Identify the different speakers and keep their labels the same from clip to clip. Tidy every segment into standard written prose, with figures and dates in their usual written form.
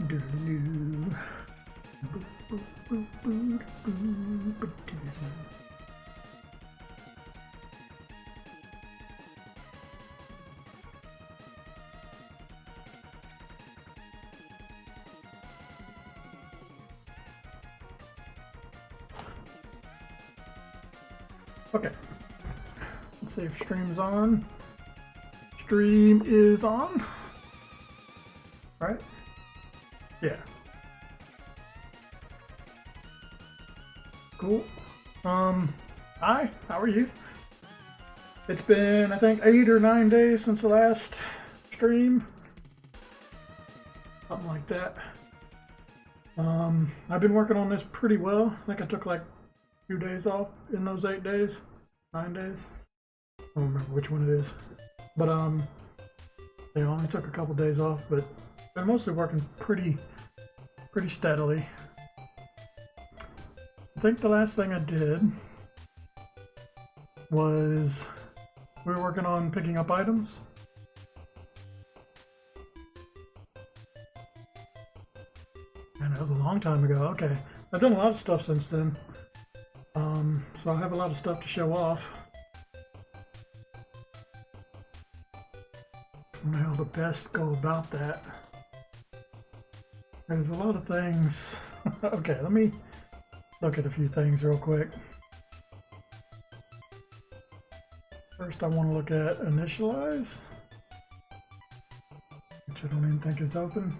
Speaker 1: Doodaloo. Okay, let's see if stream's on. Stream is on, right? Yeah. Cool. Hi, how are you? It's been, I think, 8 or 9 days since the last stream. Something like that. I've been working on this pretty well. I think I took like 2 days off in those 8 days, 9 days. I don't remember which one it is. But I only took a couple days off, but been mostly working pretty steadily. I think the last thing I did was we were working on picking up items. And it was a long time ago. Okay, I've done a lot of stuff since then. So I have a lot of stuff to show off. So how to best go about that. There's a lot of things. Okay, let me look at a few things real quick. First I want to look at initialize, which I don't even think is open.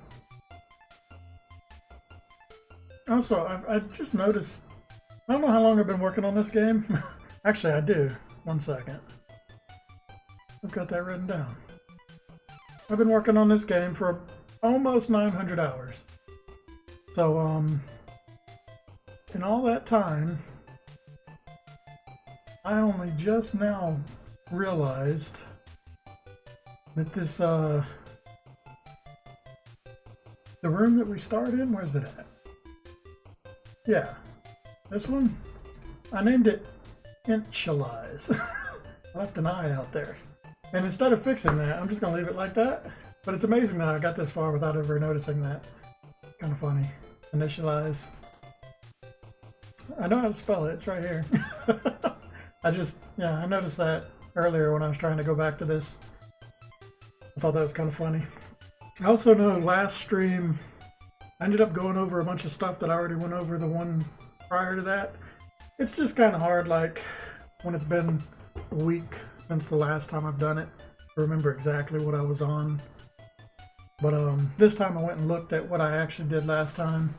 Speaker 1: Also, I just noticed, I don't know how long I've been working on this game. Actually, I do. 1 second. I've got that written down. I've been working on this game for almost 900 hours. So, in all that time, I only just now realized that this, the room that we start in, where's it at? Yeah, this one, I named it Initialize. I left an eye out there. And instead of fixing that, I'm just going to leave it like that. But it's amazing that I got this far without ever noticing that. Kind of funny. Initialize. I know how to spell it. It's right here. I noticed that earlier when I was trying to go back to this. I thought that was kind of funny. I also know last stream, I ended up going over a bunch of stuff that I already went over the one prior to that. It's just kind of hard, like, when it's been a week since the last time I've done it, to remember exactly what I was on. But this time I went and looked at what I actually did last time.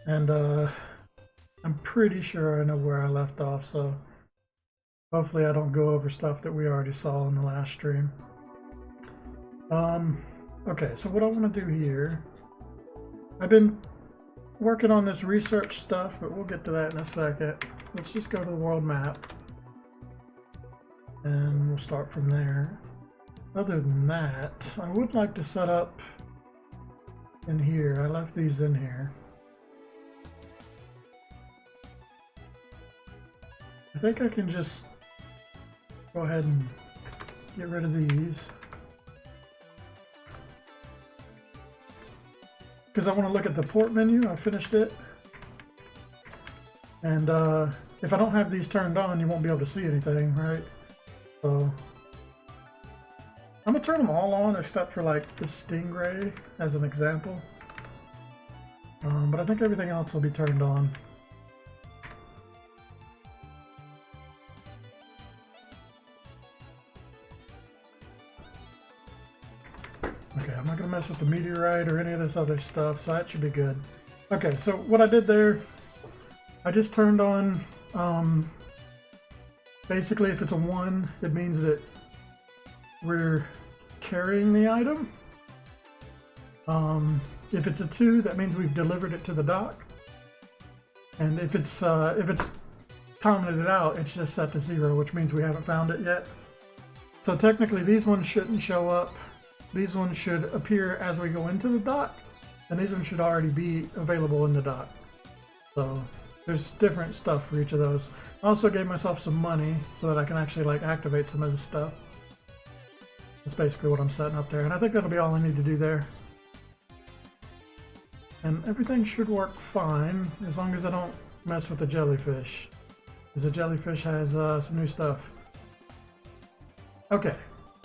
Speaker 1: And I'm pretty sure I know where I left off, so hopefully I don't go over stuff that we already saw in the last stream. Okay, so what I want to do here, I've been working on this research stuff, but we'll get to that in a second. Let's just go to the world map and we'll start from there. Other than that, I would like to set up in here. I left these in here. I think I can just go ahead and get rid of these, because I want to look at the port menu. I finished it, and if I don't have these turned on, you won't be able to see anything, right? So I'm gonna turn them all on except for like the Stingray as an example, but I think everything else will be turned on. Okay, I'm not going to mess with the meteorite or any of this other stuff, so that should be good. Okay, so what I did there, I just turned on, basically if it's a 1, it means that we're carrying the item. If it's a 2, that means we've delivered it to the dock. And if it's commented out, it's just set to 0, which means we haven't found it yet. So technically these ones shouldn't show up. These ones should appear as we go into the dock, and these ones should already be available in the dock. So there's different stuff for each of those. I also gave myself some money so that I can actually like activate some of this stuff. That's basically what I'm setting up there, and I think that'll be all I need to do there. And everything should work fine as long as I don't mess with the jellyfish. Because the jellyfish has some new stuff. Okay,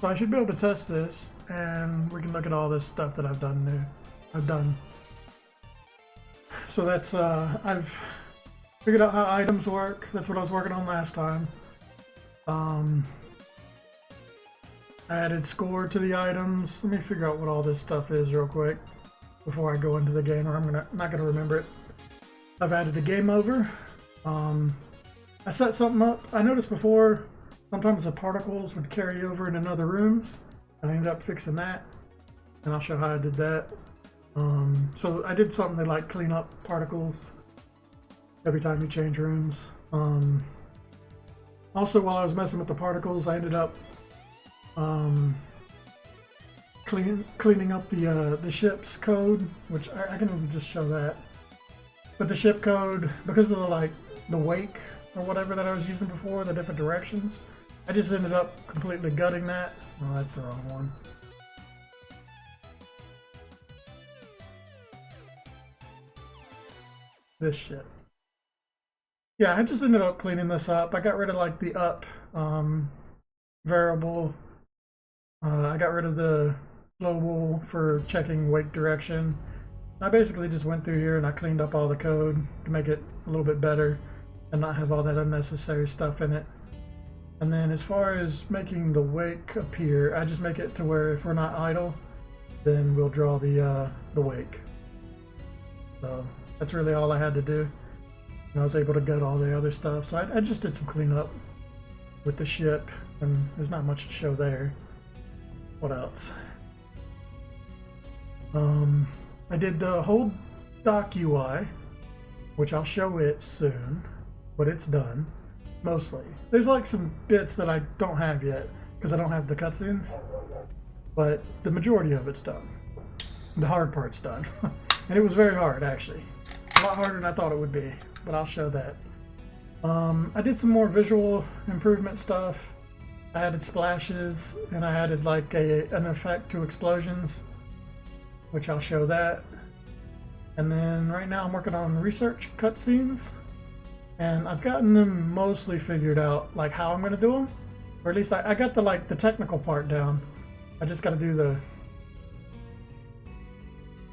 Speaker 1: so I should be able to test this and we can look at all this stuff that I've done. So that's, I've figured out how items work. That's what I was working on last time. I added score to the items. Let me figure out what all this stuff is real quick before I go into the game, or I'm not gonna remember it. I've added a game over. I set something up. I noticed before sometimes the particles would carry over into other rooms. I ended up fixing that, and I'll show how I did that. So I did something to like clean up particles every time you change rooms. Also, while I was messing with the particles, I ended up cleaning up the ship's code, which I can just show that. But the ship code, because of the wake or whatever that I was using before, the different directions, I just ended up completely gutting that. Oh, that's the wrong one. This shit. Yeah, I just ended up cleaning this up. I got rid of like the up variable. I got rid of the global for checking wake direction. I basically just went through here and I cleaned up all the code to make it a little bit better and not have all that unnecessary stuff in it. And then as far as making the wake appear, I just make it to where if we're not idle, then we'll draw the wake. So that's really all I had to do. And I was able to gut all the other stuff. So I just did some cleanup with the ship, and there's not much to show there. What else? I did the whole dock UI, which I'll show it soon, but it's done, mostly. There's like some bits that I don't have yet, because I don't have the cutscenes, but the majority of it's done. The hard part's done. And it was very hard, actually. A lot harder than I thought it would be, but I'll show that. I did some more visual improvement stuff. I added splashes, and I added like an effect to explosions, which I'll show that. And then right now I'm working on research cutscenes, and I've gotten them mostly figured out, like how I'm going to do them, or at least I got the technical part down. I just got to do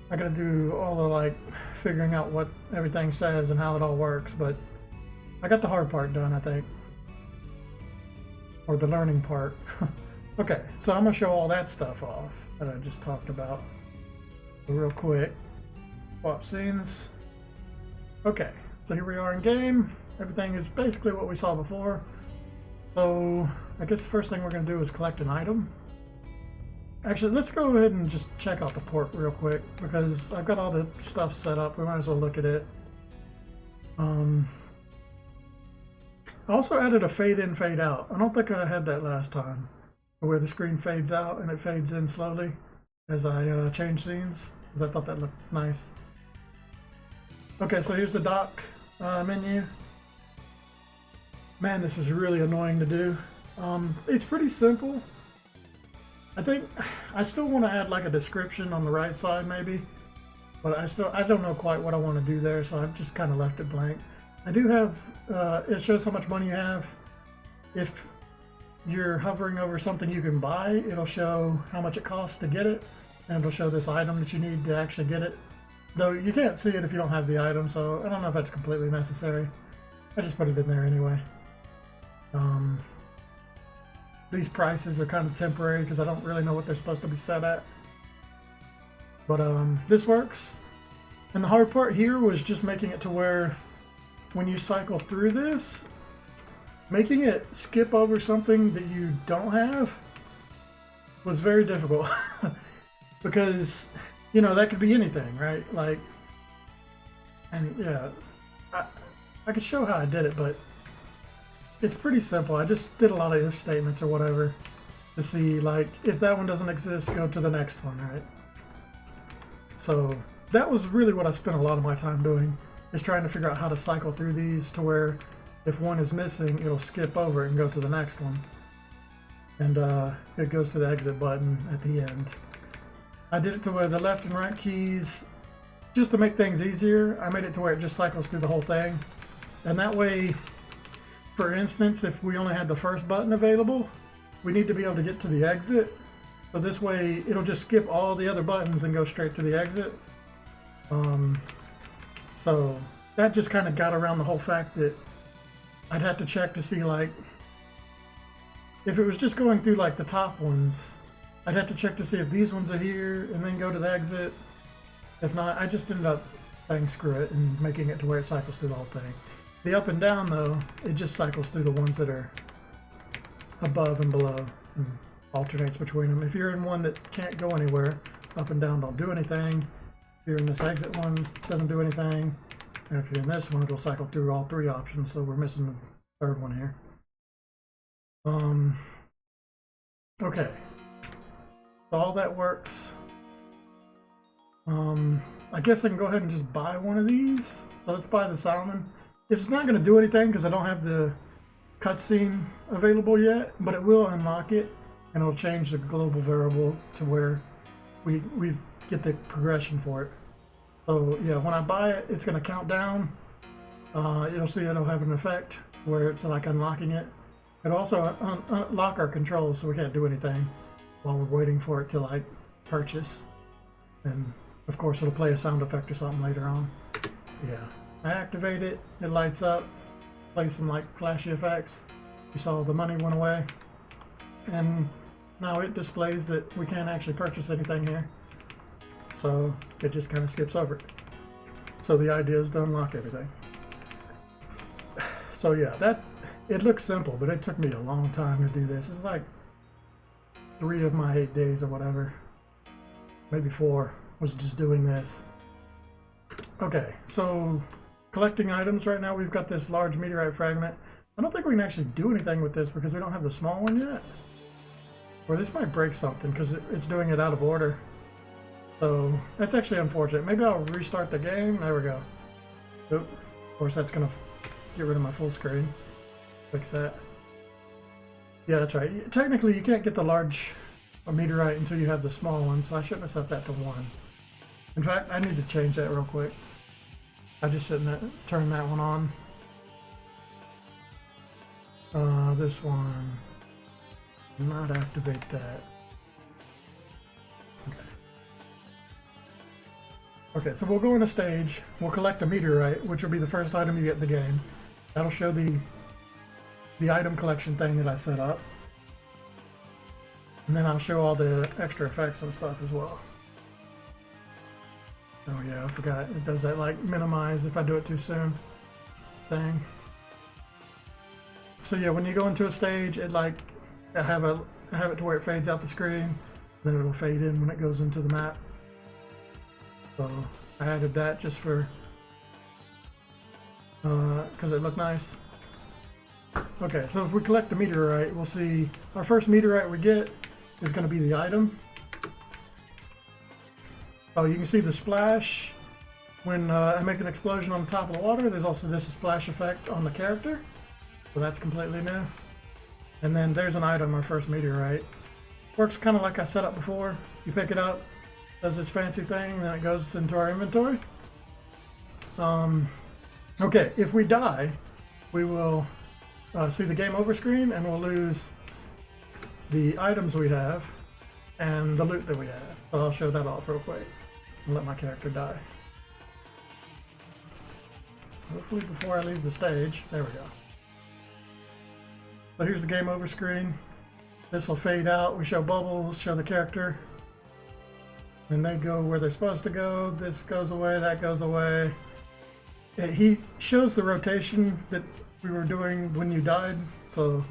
Speaker 1: I got to do all the figuring out what everything says and how it all works, but I got the hard part done, I think. Or the learning part. Okay, so I'm going to show all that stuff off that I just talked about real quick. Swap scenes. Okay, so here we are in game. Everything is basically what we saw before. So I guess the first thing we're going to do is collect an item. Actually, let's go ahead and just check out the port real quick, because I've got all the stuff set up. We might as well look at it. I also added a fade in, fade out. I don't think I had that last time, where the screen fades out and it fades in slowly as I change scenes, because I thought that looked nice. Okay, so here's the dock menu. Man, this is really annoying to do. It's pretty simple. I think I still want to add like a description on the right side maybe, but I don't know quite what I want to do there, so I've just kind of left it blank. I do have, it shows how much money you have. If you're hovering over something you can buy, it'll show how much it costs to get it, and it'll show this item that you need to actually get it. Though you can't see it if you don't have the item, so I don't know if that's completely necessary. I just put it in there anyway. These prices are kind of temporary because I don't really know what they're supposed to be set at. But this works. And the hard part here was just making it to where when you cycle through this, making it skip over something that you don't have was very difficult. Because, you know, that could be anything, right? Like, and yeah, I could show how I did it, but it's pretty simple. I just did a lot of if statements or whatever to see, like, if that one doesn't exist, go to the next one, right? So that was really what I spent a lot of my time doing, is trying to figure out how to cycle through these to where if one is missing, it'll skip over it and go to the next one. And it goes to the exit button at the end. I did it to where the left and right keys just to make things easier, I made it to where it just cycles through the whole thing. And that way, for instance, if we only had the first button available, we need to be able to get to the exit. So this way, it'll just skip all the other buttons and go straight to the exit. So that just kind of got around the whole fact that I'd have to check to see, like, if it was just going through like the top ones, I'd have to check to see if these ones are here and then go to the exit. If not, I just ended up saying screw it and making it to where it cycles through the whole thing. The up and down though, it just cycles through the ones that are above and below and alternates between them. If you're in one that can't go anywhere, up and down don't do anything. If you're in this exit one, it doesn't do anything. And if you're in this one, it'll cycle through all three options, so we're missing the third one here. Okay. So all that works. I guess I can go ahead and just buy one of these. So let's buy the salmon. It's not going to do anything because I don't have the cutscene available yet, but it will unlock it, and it'll change the global variable to where we get the progression for it. So yeah, when I buy it, it's going to count down. You'll see it'll have an effect where it's like unlocking it. It'll also unlock our controls, so we can't do anything while we're waiting for it to like purchase. And of course it'll play a sound effect or something later on. Yeah, I activate it, it lights up, plays some like flashy effects. You saw the money went away, and now it displays that we can't actually purchase anything here, so it just kind of skips over it. So the idea is to unlock everything. So yeah, that it looks simple, but it took me a long time to do this. It's like 3 of my 8 days or whatever, maybe 4, was just doing this. Okay, so collecting items right now. We've got this large meteorite fragment. I don't think we can actually do anything with this because we don't have the small one yet. Or this might break something because it's doing it out of order. So that's actually unfortunate. Maybe I'll restart the game. There we go. Oop. Of course, that's gonna get rid of my full screen. Fix that. Yeah, that's right. Technically, you can't get the large meteorite until you have the small one, so I shouldn't have set that to 1. In fact, I need to change that real quick. I just shouldn't have turned that one on. This one. Not activate that. Okay. Okay, so we'll go in a stage. We'll collect a meteorite, which will be the first item you get in the game. That'll show the item collection thing that I set up. And then I'll show all the extra effects and stuff as well. Oh yeah, I forgot. It does that like minimize if I do it too soon thing. So yeah, when you go into a stage, it like I have it to where it fades out the screen, then it'll fade in when it goes into the map. So I added that just for because it looked nice. Okay, so if we collect the meteorite, we'll see our first meteorite we get is going to be the item. Oh, you can see the splash when I make an explosion on the top of the water. There's also this splash effect on the character, so that's completely new. And then there's an item, our first meteorite. Works kind of like I set up before. You pick it up, does this fancy thing, then it goes into our inventory. Okay, if we die, we will see the game over screen, and we'll lose the items we have and the loot that we have. So I'll show that off real quick and let my character die. Hopefully before I leave the stage. There we go. So here's the game over screen. This will fade out. We show bubbles, show the character. And they go where they're supposed to go. This goes away, that goes away. He shows the rotation that we were doing when you died. So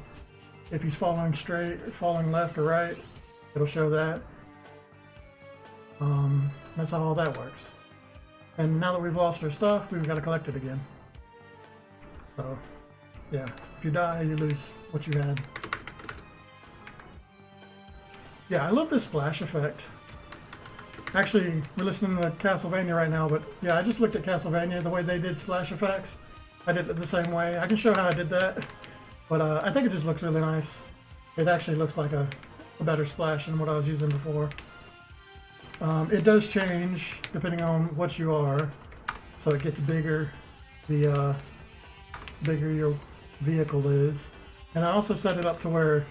Speaker 1: if he's following straight, or following left or right, it'll show that. That's how all that works. And now that we've lost our stuff, we've got to collect it again. So, yeah, if you die, you lose what you had. Yeah, I love this splash effect. Actually, we're listening to Castlevania right now, but yeah, I just looked at Castlevania, the way they did splash effects. I did it the same way. I can show how I did that, but I think it just looks really nice. It actually looks like a better splash than what I was using before. It does change depending on what you are, so it gets bigger the bigger your vehicle is. And I also set it up to where,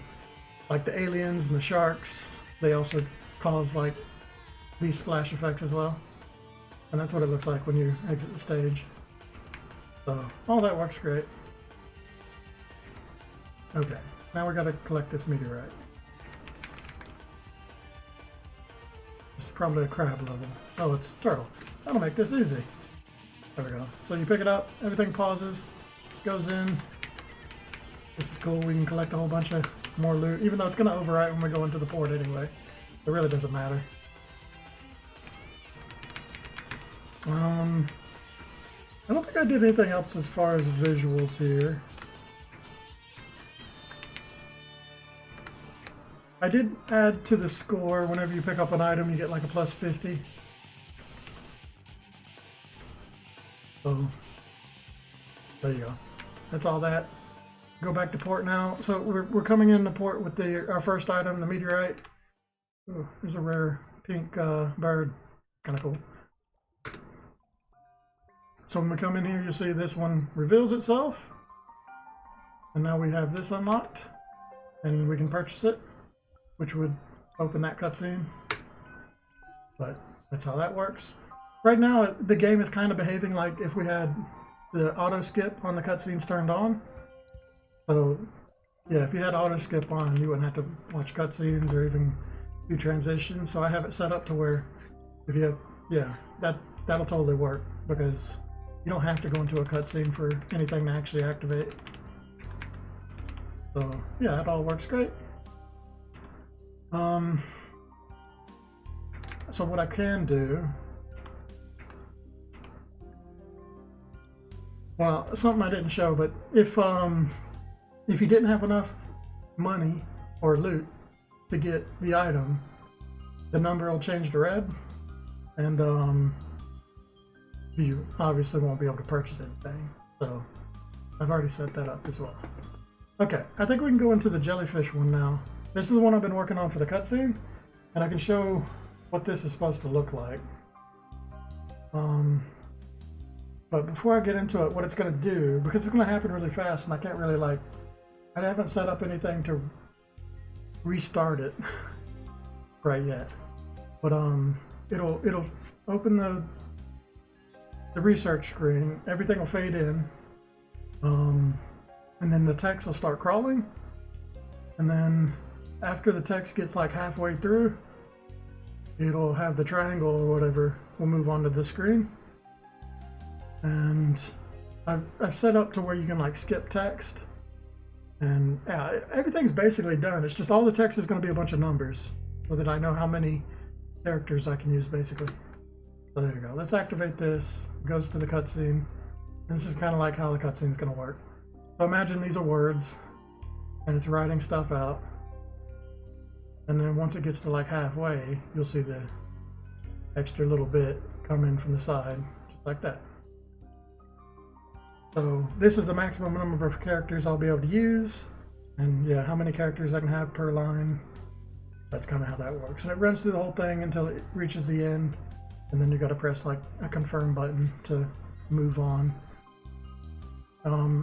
Speaker 1: like the aliens and the sharks, they also cause like these splash effects as well. And that's what it looks like when you exit the stage. So all that works great. Okay, now we gotta collect this meteorite. This is probably a crab level. Oh, it's turtle. That'll make this easy. There we go. So you pick it up, everything pauses, goes in. This is cool. We can collect a whole bunch of more loot, even though it's gonna overwrite when we go into the port anyway. So it really doesn't matter. I don't think I did anything else as far as visuals here. I did add to the score, whenever you pick up an item, you get like a plus 50. So, there you go. That's all that. Go back to port now. So we're coming in the port with our first item, the meteorite. Ooh, there's a rare pink bird. Kind of cool. So when we come in here, you'll see this one reveals itself. And now we have this unlocked. And we can purchase it, which would open that cutscene. But that's how that works. Right now, the game is kind of behaving like if we had the auto skip on the cutscenes turned on. So, yeah, if you had auto skip on, you wouldn't have to watch cutscenes or even do transitions. So I have it set up to where if you have, yeah, that'll totally work, because you don't have to go into a cutscene for anything to actually activate. So yeah, it all works great. So what I can do, well, something I didn't show, but if you didn't have enough money or loot to get the item, the number will change to red, and you obviously won't be able to purchase anything. So I've already set that up as well. Okay, I think we can go into the jellyfish one now. This is the one I've been working on for the cutscene, and I can show what this is supposed to look like. But before I get into it, what it's going to do, because it's going to happen really fast, and I can't really I haven't set up anything to restart it right yet. But it'll open the research screen. Everything will fade in, and then the text will start crawling, and then after the text gets like halfway through, it'll have the triangle or whatever will move onto the screen. And I've set up to where you can like skip text, and yeah, everything's basically done. It's just all the text is going to be a bunch of numbers so that I know how many characters I can use basically. So there you go. Let's activate this. It goes to the cutscene. And this is kind of like how the cutscene is going to work. So imagine these are words, and it's writing stuff out. And then once it gets to like halfway, you'll see the extra little bit come in from the side, just like that. So this is the maximum number of characters I'll be able to use. And yeah, how many characters I can have per line. That's kind of how that works. And it runs through the whole thing until it reaches the end. And then you got to press like a confirm button to move on.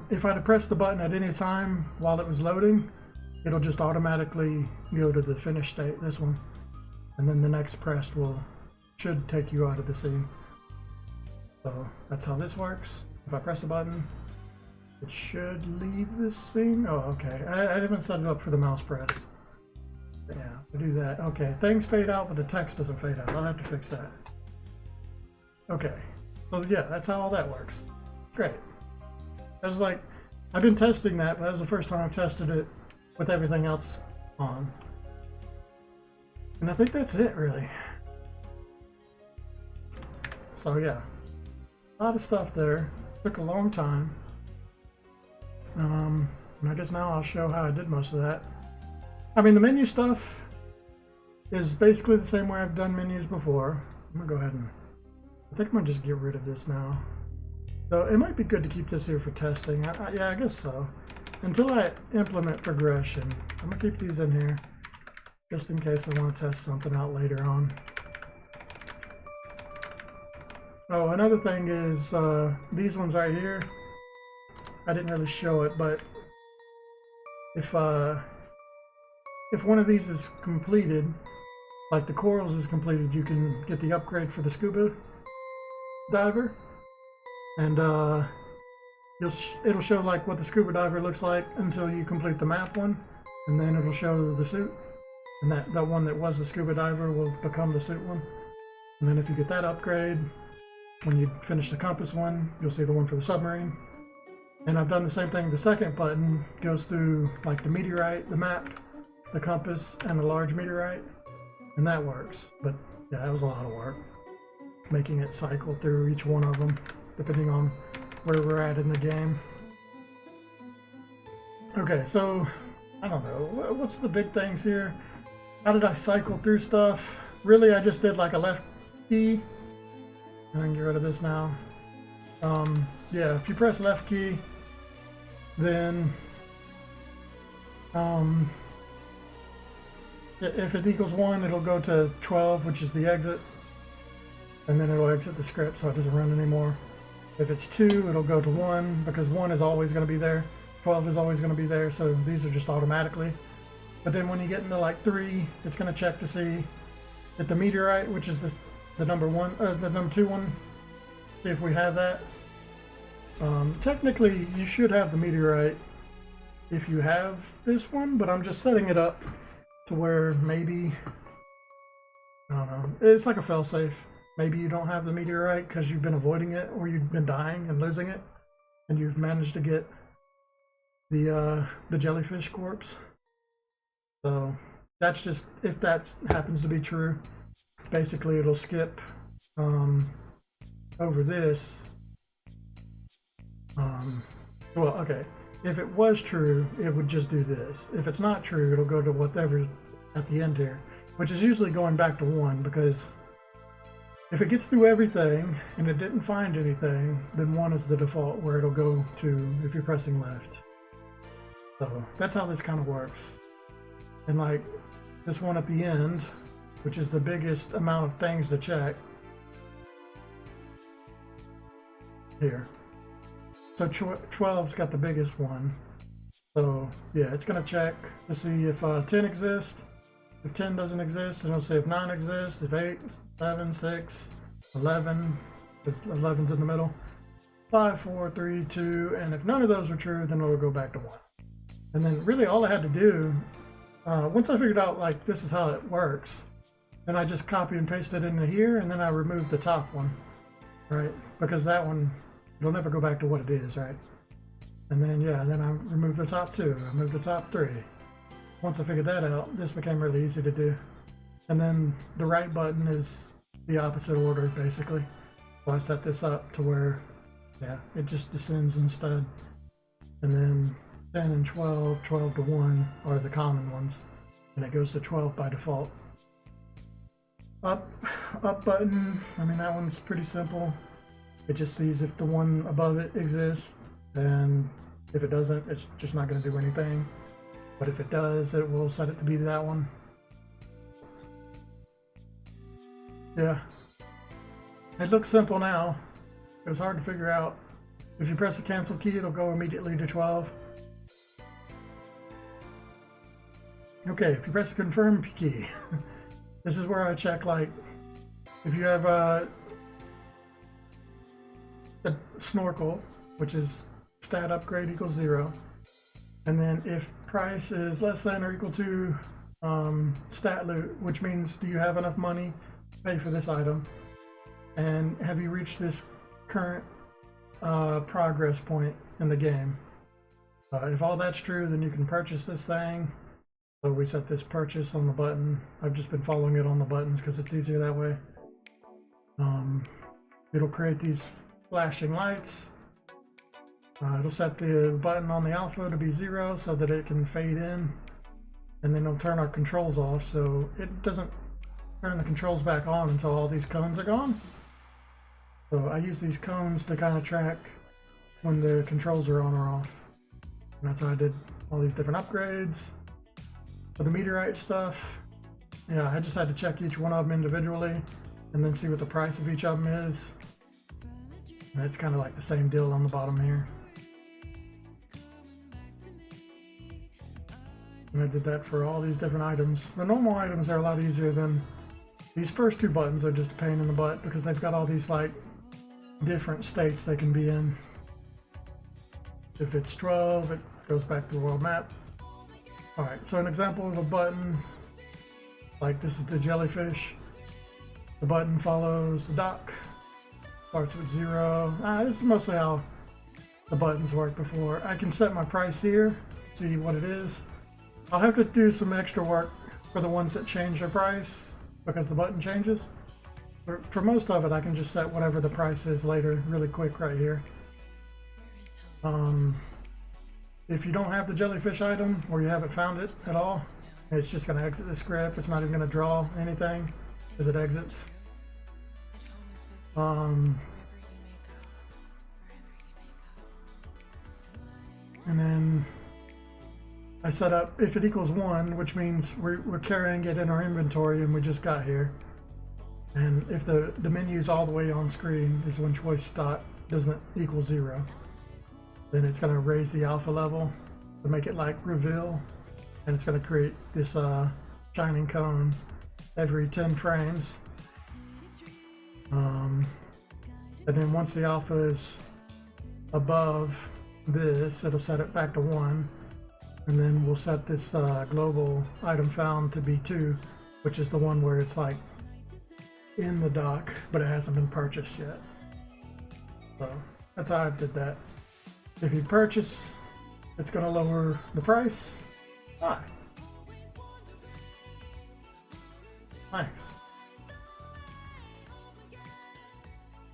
Speaker 1: If I'd have pressed the button at any time while it was loading, it'll just automatically go to the finish state, this one. And then the next pressed should take you out of the scene. So that's how this works. If I press a button, it should leave this scene. Oh, okay. I haven't set it up for the mouse press. Yeah, we'll do that. Okay, things fade out, but the text doesn't fade out. I'll have to fix that. Okay, so yeah, that's how all that works. Great. I was like, I've been testing that, but that was the first time I've tested it with everything else on. And I think that's it, really. So yeah, a lot of stuff there. Took a long time. And I guess now I'll show how I did most of that. I mean, the menu stuff is basically the same way I've done menus before. I'm gonna go ahead and, I think I'm gonna just get rid of this now. So it might be good to keep this here for testing. Yeah, I guess so. Until I implement progression, I'm gonna keep these in here just in case I want to test something out later on. Oh, another thing is these ones right here. I didn't really show it, but if one of these is completed, like the corals is completed, you can get the upgrade for the scuba diver, and it'll show like what the scuba diver looks like until you complete the map one, and then it'll show the suit, and that one that was the scuba diver will become the suit one. And then if you get that upgrade, when you finish the compass one, you'll see the one for the submarine. And I've done the same thing. The second button goes through like the meteorite, the map, the compass, and the large meteorite, and that works. But yeah, that was a lot of work, making it cycle through each one of them, depending on where we're at in the game. Okay, so I don't know, what's the big things here? How did I cycle through stuff? Really, I just did like a left key. I can get rid of this now. Yeah, if you press left key, then if it equals 1, it'll go to 12, which is the exit, and then it'll exit the script so it doesn't run anymore. If it's 2, it'll go to 1, because 1 is always going to be there, 12 is always going to be there, so these are just automatically. But then when you get into like 3, it's going to check to see if the meteorite, which is the number 2 one, see if we have that. Technically, you should have the meteorite if you have this one, but I'm just setting it up to where maybe, I don't know, it's like a failsafe. Maybe you don't have the meteorite because you've been avoiding it, or you've been dying and losing it, and you've managed to get the jellyfish corpse. So that's just, if that happens to be true, basically it'll skip over this. Well, okay, if it was true, it would just do this. If it's not true, it'll go to whatever at the end here, which is usually going back to 1, because if it gets through everything and it didn't find anything, then 1 is the default where it'll go to if you're pressing left. So that's how this kind of works. And like this one at the end, which is the biggest amount of things to check here. So 12's got the biggest one. So yeah, it's going to check to see if 10 exists. If 10 doesn't exist, then it'll say if 9 exists, if 8, 7, 6, 11, because 11's in the middle, 5, 4, 3, 2, and if none of those are true, then it'll go back to 1. And then really all I had to do, once I figured out like this is how it works, then I just copy and paste it into here, and then I remove the top one, right? Because that one, it'll never go back to what it is, right? And then, yeah, then I removed the top 2, I moved the top 3. Once I figured that out, this became really easy to do. And then the right button is the opposite order, basically. So I set this up to where, yeah, it just descends instead. And then 10 and 12, 12 to 1 are the common ones. And it goes to 12 by default. Up button, I mean, that one's pretty simple. It just sees if the one above it exists, and if it doesn't, it's just not going to do anything. But if it does, it will set it to be that one. Yeah. It looks simple now. It was hard to figure out. If you press the cancel key, it'll go immediately to 12. Okay, if you press the confirm key, this is where I check, like, if you have a snorkel, which is stat upgrade equals 0, and then if price is less than or equal to stat loot, which means do you have enough money to pay for this item, and have you reached this current progress point in the game. If all that's true, then you can purchase this thing. So we set this purchase on the button. I've just been following it on the buttons because it's easier that way. It'll create these flashing lights. It'll set the button on the alpha to be 0 so that it can fade in, and then it'll turn our controls off so it doesn't turn the controls back on until all these cones are gone. So I use these cones to kind of track when the controls are on or off. And that's how I did all these different upgrades. For the meteorite stuff, yeah, I just had to check each one of them individually and then see what the price of each of them is. And it's kind of like the same deal on the bottom here. And I did that for all these different items. The normal items are a lot easier than these first two buttons are just a pain in the butt because they've got all these like different states they can be in. If it's 12, it goes back to the world map. Alright, so an example of a button, like this is the jellyfish. The button follows the dock, starts with 0. This is mostly how the buttons work before. I can set my price here, see what it is. I'll have to do some extra work for the ones that change their price because the button changes. For most of it, I can just set whatever the price is later really quick right here. If you don't have the jellyfish item or you haven't found it at all, it's just going to exit the script. It's not even going to draw anything as it exits. And then I set up if it equals 1, which means we're carrying it in our inventory and we just got here. And if the menu's all the way on screen is when choice dot doesn't equal 0, then it's going to raise the alpha level to make it like reveal, and it's going to create this shining cone every 10 frames. And then once the alpha is above this, it'll set it back to 1. And then we'll set this global item found to be 2, which is the one where it's like in the dock, but it hasn't been purchased yet. So that's how I did that. If you purchase, it's going to lower the price. Hi. Nice.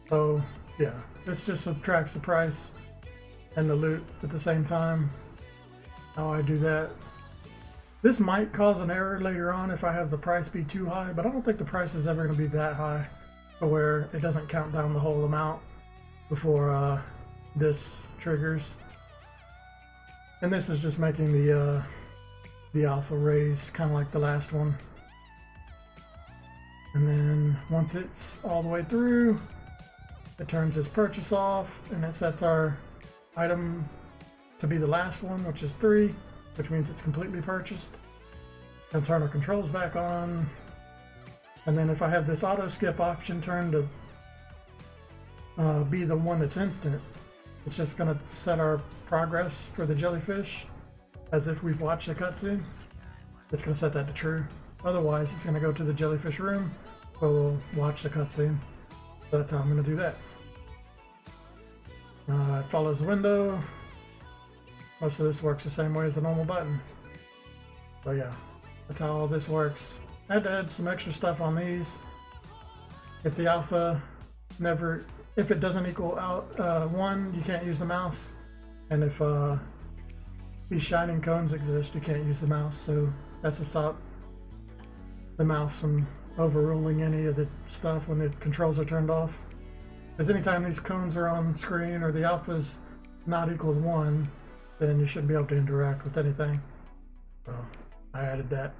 Speaker 1: So yeah, this just subtracts the price and the loot at the same time. How I do that. This might cause an error later on if I have the price be too high, but I don't think the price is ever going to be that high to where it doesn't count down the whole amount before this triggers. And this is just making the alpha raise, kind of like the last one. And then once it's all the way through, it turns this purchase off and it sets our item to be the last one, which is 3, which means it's completely purchased. And turn our controls back on. And then if I have this auto skip option turned to be the one that's instant, it's just going to set our progress for the jellyfish as if we've watched a cutscene. It's going to set that to true. Otherwise, it's going to go to the jellyfish room where we'll watch the cutscene. So that's how I'm going to do that. It follows the window. Most of this works the same way as the normal button. So yeah, that's how all this works. I had to add some extra stuff on these. If the alpha if it doesn't equal out 1, you can't use the mouse. And if these shining cones exist, you can't use the mouse. So that's to stop the mouse from overruling any of the stuff when the controls are turned off. Because anytime these cones are on screen or the alpha's not equals 1, then you shouldn't be able to interact with anything. So I added that.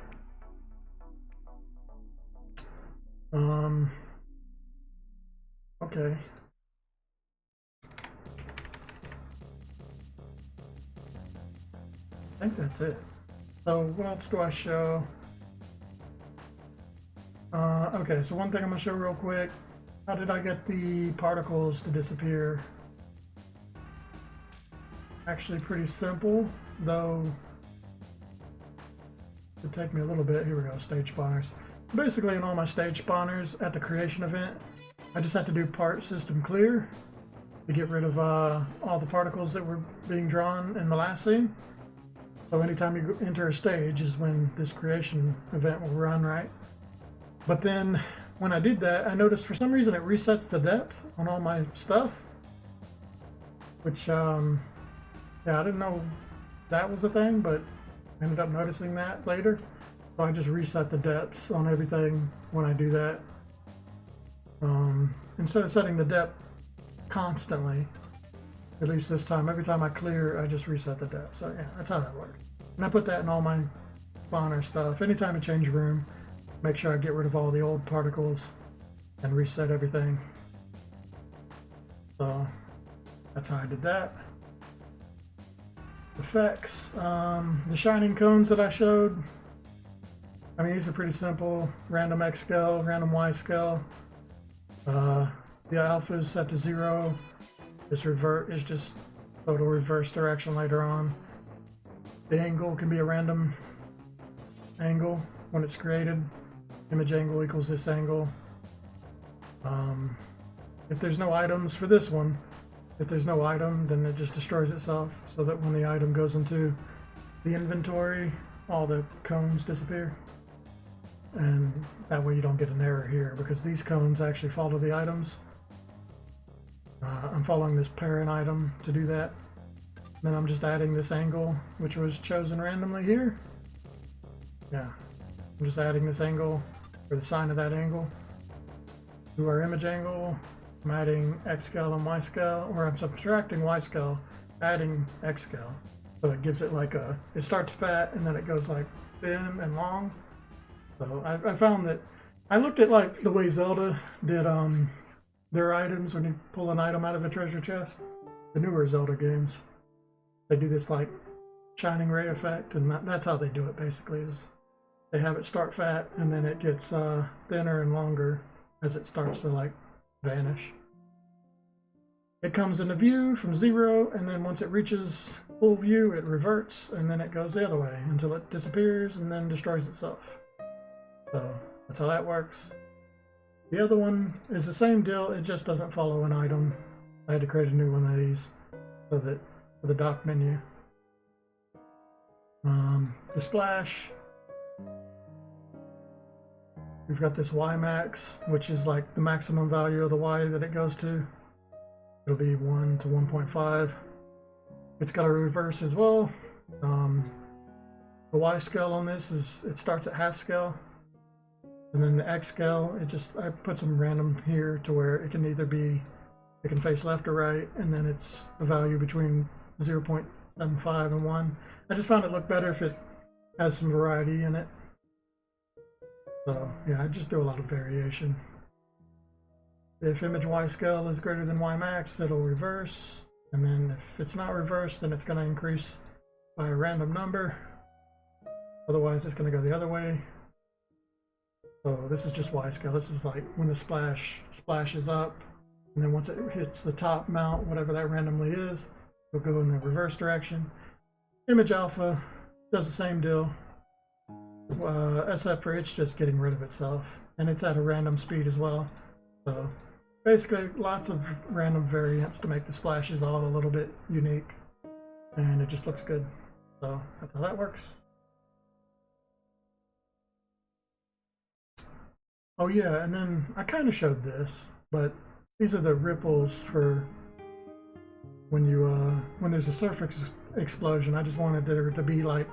Speaker 1: Okay. I think that's it. So what else do I show? Okay, so one thing I'm gonna show real quick. How did I get the particles to disappear? Actually pretty simple, though it'd take me a little bit. Here we go, stage spawners. Basically in all my stage spawners at the creation event, I just have to do part system clear to get rid of all the particles that were being drawn in the last scene. So anytime you enter a stage is when this creation event will run, right? But then when I did that, I noticed for some reason it resets the depth on all my stuff, which yeah, I didn't know that was a thing, but I ended up noticing that later. So I just reset the depths on everything when I do that. Instead of setting the depth constantly, at least this time, every time I clear, I just reset the depth. So yeah, that's how that works. And I put that in all my spawner stuff. Anytime I change room, make sure I get rid of all the old particles and reset everything. So that's how I did that. Effects, the shining cones that I showed, I mean, these are pretty simple. Random X scale, random Y scale. The alpha is set to 0. This revert is just total reverse direction later on. The angle can be a random angle when it's created. Image angle equals this angle. If there's no items for this one, if there's no item, then it just destroys itself, so that when the item goes into the inventory, all the cones disappear. And that way you don't get an error here, because these cones actually follow the items. I'm following this parent item to do that. Then I'm just adding this angle, which was chosen randomly here. Yeah, I'm just adding this angle, or the sign of that angle, to our image angle. I'm adding X scale and Y scale, or I'm subtracting Y scale, adding X scale. So it gives it like a, it starts fat and then it goes like thin and long. So I found that, I looked at like the way Zelda did their items when you pull an item out of a treasure chest. The newer Zelda games, they do this like shining ray effect, and that's how they do it basically, is they have it start fat and then it gets thinner and longer as it starts to like vanish. It comes into view from 0, and then once it reaches full view it reverts, and then it goes the other way until it disappears and then destroys itself. So that's how that works. The other one is the same deal, it just doesn't follow an item. I had to create a new one of these so that for the dock menu. The splash, we've got this Y max, which is like the maximum value of the Y that it goes to. It'll be 1 to 1.5. It's got a reverse as well. The Y scale on this is, it starts at half scale. And then the X scale, I put some random here to where it can either be, it can face left or right, and then it's a value between 0.75 and 1. I just found it looked better if it has some variety in it. So yeah, I just do a lot of variation. If image Y scale is greater than Y max, it'll reverse. And then if it's not reversed, then it's going to increase by a random number. Otherwise, it's going to go the other way. So this is just Y scale. This is like when the splash splashes up, and then once it hits the top mount, whatever that randomly is, it'll go in the reverse direction. Image alpha does the same deal, except for it's just getting rid of itself, and it's at a random speed as well. So basically lots of random variants to make the splashes all a little bit unique, and it just looks good. So that's how that works. Oh yeah, and then I kind of showed this, but these are the ripples for when you when there's a surface explosion. I just wanted there to be like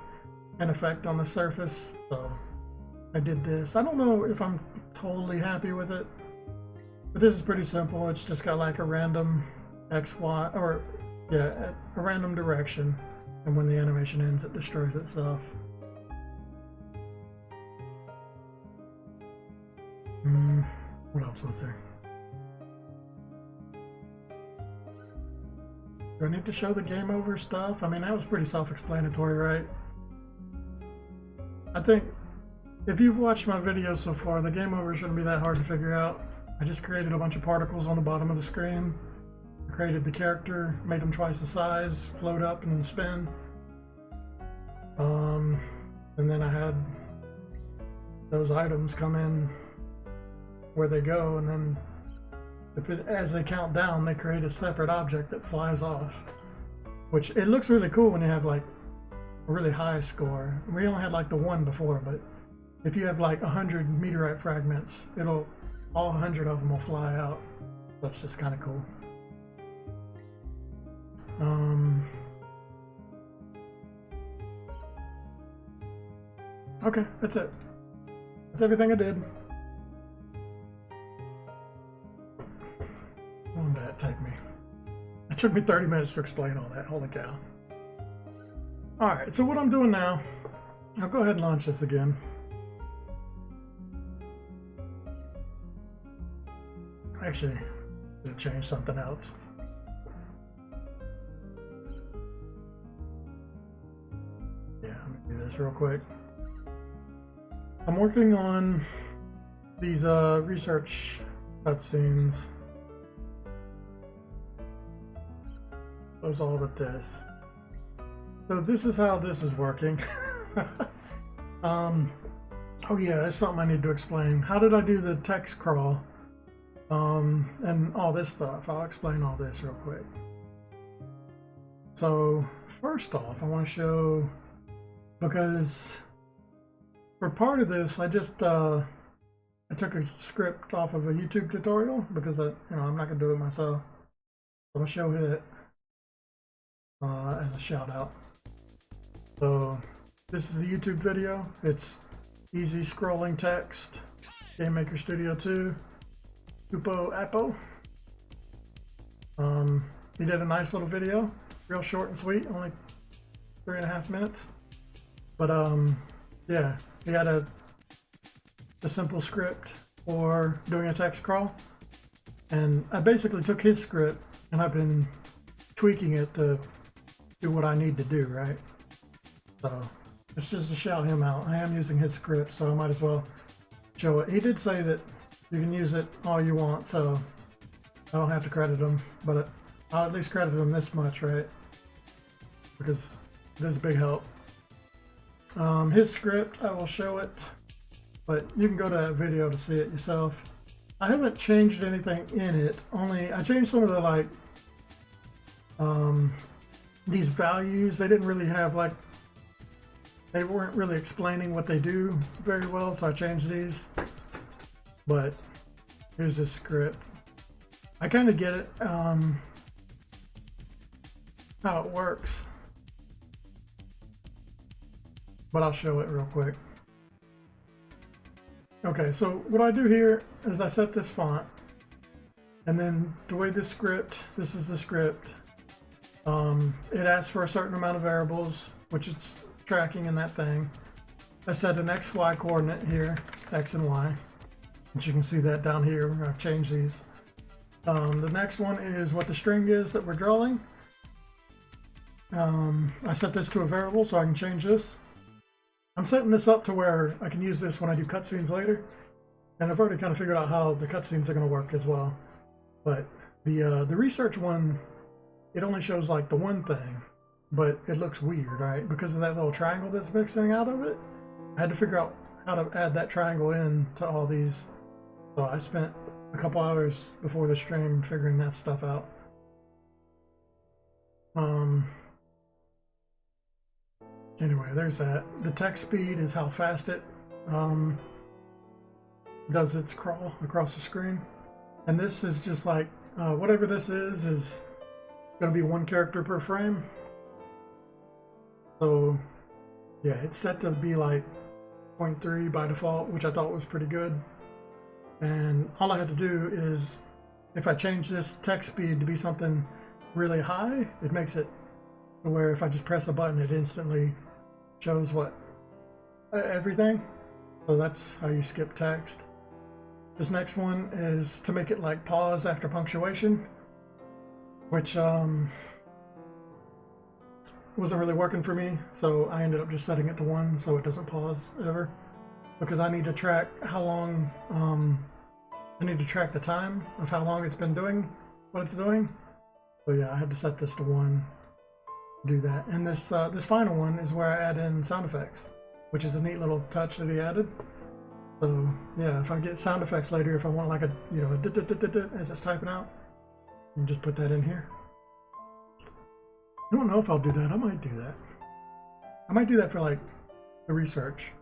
Speaker 1: an effect on the surface, so I did this. I don't know if I'm totally happy with it, but this is pretty simple. It's just got like a random X, Y, or yeah, a random direction, and when the animation ends it destroys itself. What else was there? Do I need to show the game over stuff? I mean, that was pretty self-explanatory, right? I think if you've watched my videos so far, the game over shouldn't be that hard to figure out. I just created a bunch of particles on the bottom of the screen. I created the character, made them twice the size, float up and spin. And then I had those items come in where they go, and then as they count down, they create a separate object that flies off, which it looks really cool when you have like a really high score. We only had like the 1 before, but if you have like 100 meteorite fragments, all 100 of them will fly out. That's just kind of cool. Okay, that's it. That's everything I did. How long did that take me? It took me 30 minutes to explain all that. Holy cow. Alright, so what I'm doing now, I'll go ahead and launch this again. Actually, I'm going to change something else. this real quick. I'm working on these research cutscenes. There's all but this. So this is how this is working. Oh yeah, that's something I need to explain. How did I do the text crawl? And all this stuff. I'll explain all this real quick. So first off, I want to show, because for part of this, I just I took a script off of a YouTube tutorial because I'm not gonna do it myself. I'm gonna show it as a shout out. So this is a YouTube video. It's easy scrolling text, GameMaker Studio 2, Upo Appo. He did a nice little video, real short and sweet, only 3.5 minutes. But yeah, he had a simple script for doing a text crawl, and I basically took his script and I've been tweaking it to do what I need to do, right? So it's just to shout him out. I am using his script, so I might as well show it. He did say that you can use it all you want, so I don't have to credit him, but I'll at least credit him this much, right? Because it is a big help. His script, I will show it, but you can go to that video to see it yourself. I haven't changed anything in it, only I changed some of the these values. They didn't really have they weren't really explaining what they do very well, so I changed these. But here's the script. I kind of get it, how it works, but I'll show it real quick. Okay, so what I do here is I set this font, and then the way this is the script, it asks for a certain amount of variables, which it's tracking in that thing. I set an XY coordinate here, X and Y, which you can see that down here. I've changed these. The next one is what the string is that we're drawing. I set this to a variable so I can change this. I'm setting this up to where I can use this when I do cutscenes later, and I've already kind of figured out how the cutscenes are going to work as well. But the research one, it only shows like the one thing, but it looks weird, right? Because of that little triangle that's mixing out of it. I had to figure out how to add that triangle in to all these. So I spent a couple hours before the stream figuring that stuff out. Anyway, there's that. The text speed is how fast it does its crawl across the screen. And this is just like, whatever this is going to be 1 character per frame. So yeah, it's set to be like 0.3 by default, which I thought was pretty good. And all I had to do is, if I change this text speed to be something really high, it makes it to where if I just press a button, it instantly shows everything. So that's how you skip text. This next one is to make it like pause after punctuation, which wasn't really working for me, so I ended up just setting it to 1 so it doesn't pause ever, because I need to track how long, I need to track the time of how long it's been doing what it's doing. So yeah, I had to set this to 1 to do that. And this this final one is where I add in sound effects, which is a neat little touch that he added. So yeah, if I get sound effects later, if I want like a as it's typing out, you can just put that in here. I don't know if I'll do that. I might do that. I might do that for like the research,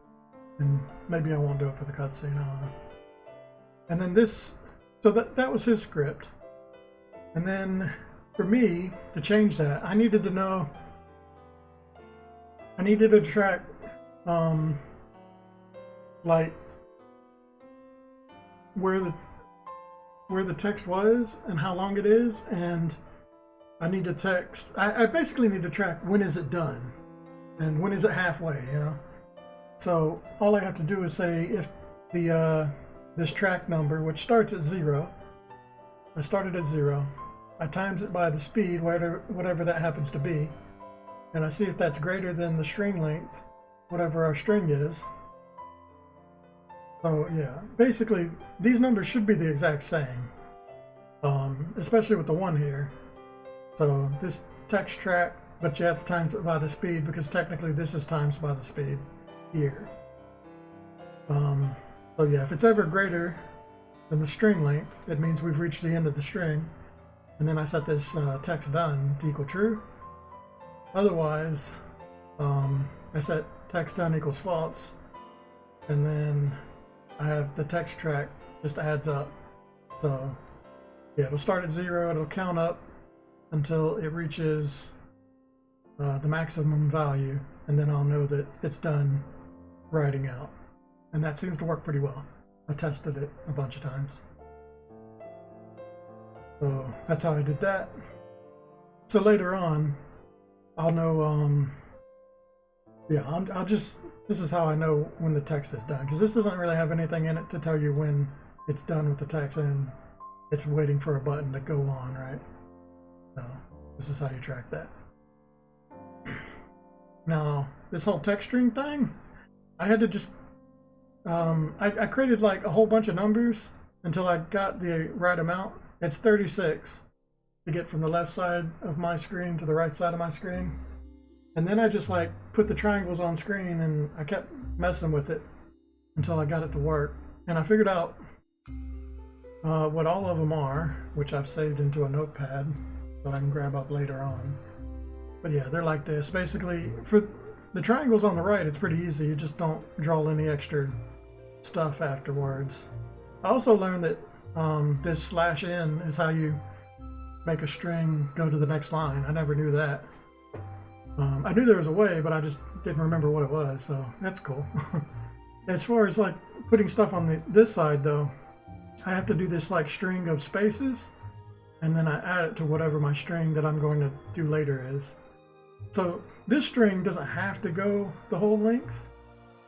Speaker 1: and maybe I won't do it for the cutscene. I don't know. And then this, so that was his script. And then for me to change that, I needed to know, I needed to track like where the text was and how long it is, and I need to text, I basically need to track when is it done and when is it halfway, you know? So all I have to do is say if the this track number, which starts at 0, I started at 0, I times it by the speed, whatever that happens to be, and I see if that's greater than the string length, whatever our string is. So yeah, basically these numbers should be the exact same, especially with the one here. So this text track, but you have to times it by the speed because technically this is times by the speed here. So yeah, if it's ever greater than the string length, it means we've reached the end of the string. And then I set this text done to equal true. Otherwise, I set text done equals false. And then I have the text track just adds up. So yeah, it'll start at 0, it'll count up until it reaches the maximum value, and then I'll know that it's done writing out. And that seems to work pretty well. I tested it a bunch of times. So that's how I did that. So later on, I'll know, yeah, I'll just, this is how I know when the text is done, because this doesn't really have anything in it to tell you when it's done with the text and it's waiting for a button to go on, right? So this is how you track that. Now, this whole text string thing, I had to just, I created like a whole bunch of numbers until I got the right amount. It's 36 to get from the left side of my screen to the right side of my screen. And then I just like put the triangles on screen and I kept messing with it until I got it to work. And I figured out what all of them are, which I've saved into a notepad so I can grab up later on. But yeah, they're like this. Basically, for the triangles on the right, it's pretty easy. You just don't draw any extra stuff afterwards. I also learned that this /n is how you make a string go to the next line. I never knew that. I knew there was a way, but I just didn't remember what it was, so that's cool. As far as like putting stuff on this side though, I have to do this like string of spaces, and then I add it to whatever my string that I'm going to do later is. So this string doesn't have to go the whole length,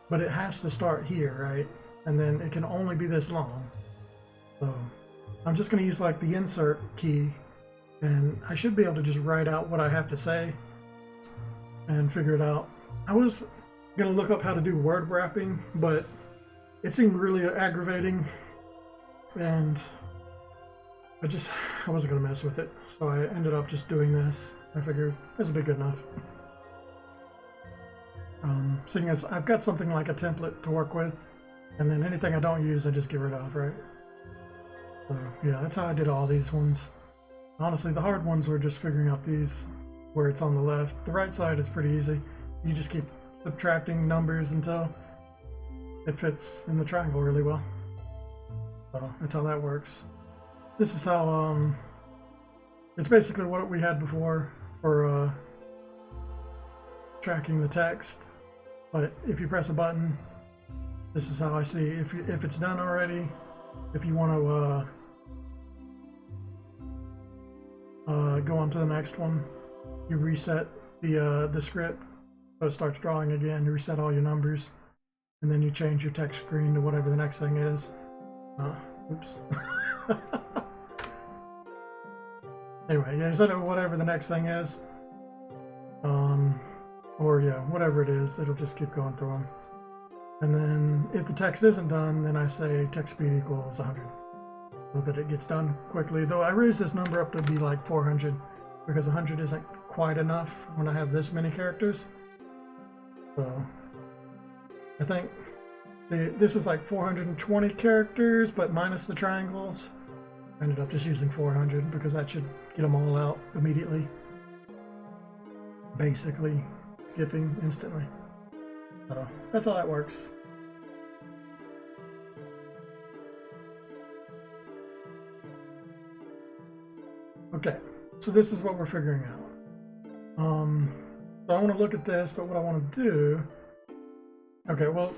Speaker 1: but it has to start here, right? And then it can only be this long. So I'm just going to use like the insert key, and I should be able to just write out what I have to say and figure it out. I was going to look up how to do word wrapping, but it seemed really aggravating, and I wasn't going to mess with it. So I ended up just doing this. I figured this would be good enough. Seeing as I've got something like a template to work with, and then anything I don't use, I just get rid of, right? So yeah, that's how I did all these ones. Honestly, the hard ones were just figuring out these where it's on the left. The right side is pretty easy. You just keep subtracting numbers until it fits in the triangle really well. So that's how that works. This is how, it's basically what we had before for tracking the text. But if you press a button, this is how I see if it's done already. If you want to go on to the next one, you reset the script so it starts drawing again. You reset all your numbers, and then you change your text screen to whatever the next thing is. Oops. Anyway, yeah, set it whatever the next thing is. Or yeah, whatever it is, it'll just keep going through them. And then if the text isn't done, then I say text speed equals 100, so that it gets done quickly. Though I raised this number up to be like 400 because 100 isn't quite enough when I have this many characters. So I think this is like 420 characters, but minus the triangles. I ended up just using 400 because that should get them all out immediately. Basically, skipping instantly. So that's how that works. Okay, so this is what we're figuring out. So I want to look at this, but what I want to do... Okay, well,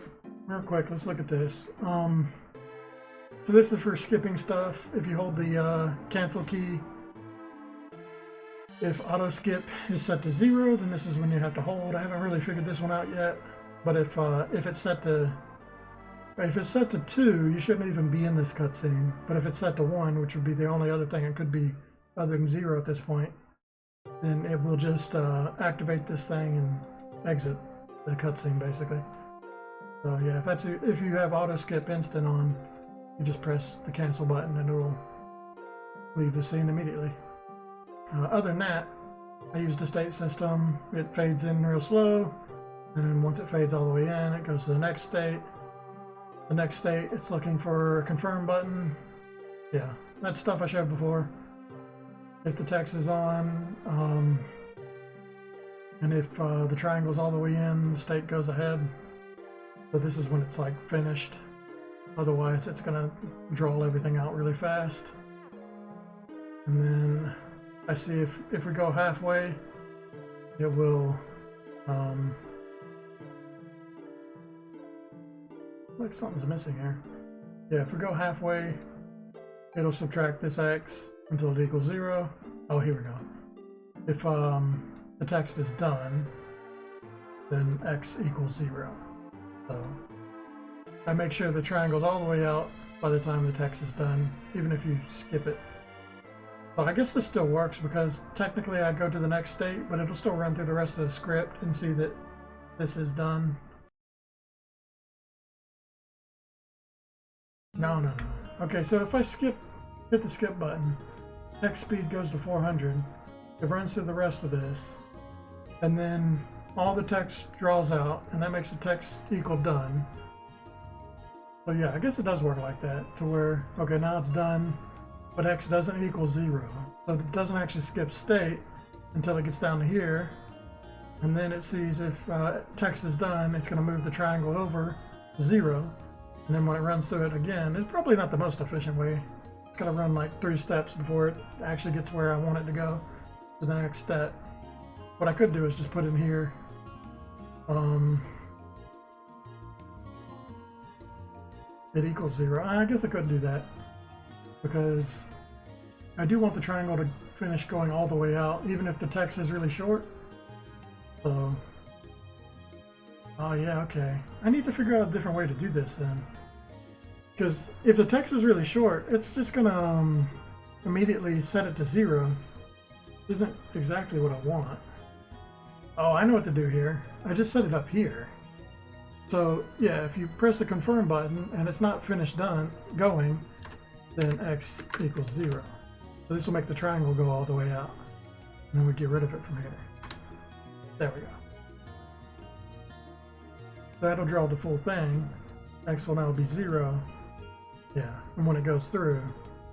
Speaker 1: real quick, let's look at this. So this is for skipping stuff. If you hold the cancel key, if auto skip is set to 0, then this is when you have to hold. I haven't really figured this one out yet, but if it's set to 2, you shouldn't even be in this cutscene. But if it's set to 1, which would be the only other thing it could be other than 0 at this point, then it will just activate this thing and exit. the cutscene basically. So yeah, if you have auto skip instant on, you just press the cancel button and it will leave the scene immediately. Other than that, I use the state system. It fades in real slow, and then once it fades all the way in, it goes to the next state. The next state, it's looking for a confirm button. Yeah, that's stuff I showed before. If the text is on, and if the triangle's all the way in, the state goes ahead. So this is when it's like finished. Otherwise, it's gonna draw everything out really fast. And then I see if we go halfway, it will like something's missing here. Yeah, if we go halfway, it'll subtract this x until it equals 0. Oh, here we go. If the text is done, then x equals 0. So I make sure the triangle's all the way out by the time the text is done, even if you skip it. So I guess this still works because technically I go to the next state, but it'll still run through the rest of the script and see that this is done. No. Okay, so if I hit the skip button, text speed goes to 400. It runs through the rest of this, and then all the text draws out, and that makes the text equal done. So yeah, I guess it does work like that, to where, okay, now it's done, but x doesn't equal 0. So it doesn't actually skip state until it gets down to here, and then it sees if text is done, it's going to move the triangle over 0, and then when it runs through it again, it's probably not the most efficient way. It's got to run like 3 steps before it actually gets where I want it to go to the next step. What I could do is just put in here it equals 0. I guess I could do that because I do want the triangle to finish going all the way out, even if the text is really short. So, oh yeah, okay. I need to figure out a different way to do this then. Because if the text is really short, it's just gonna immediately set it to 0. Isn't exactly what I want. Oh, I know what to do here. I just set it up here. So yeah, if you press the confirm button and it's not finished going, then x equals 0. So this will make the triangle go all the way out. And then we get rid of it from here. There we go. That'll draw the full thing. X will now be 0. Yeah, and when it goes through,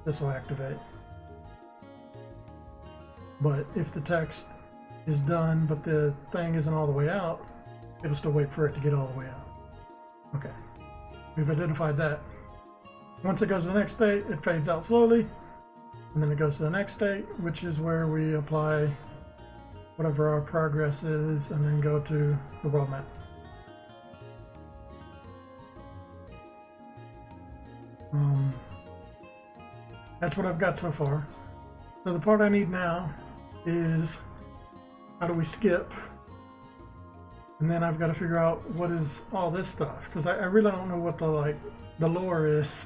Speaker 1: this will activate. But if the text is done, but the thing isn't all the way out, it'll still wait for it to get all the way out. Okay, we've identified that. Once it goes to the next state, it fades out slowly, and then it goes to the next state, which is where we apply whatever our progress is, and then go to the world map. That's what I've got so far. So the part I need now is how do we skip? And then I've got to figure out what is all this stuff, because I really don't know what the lore is.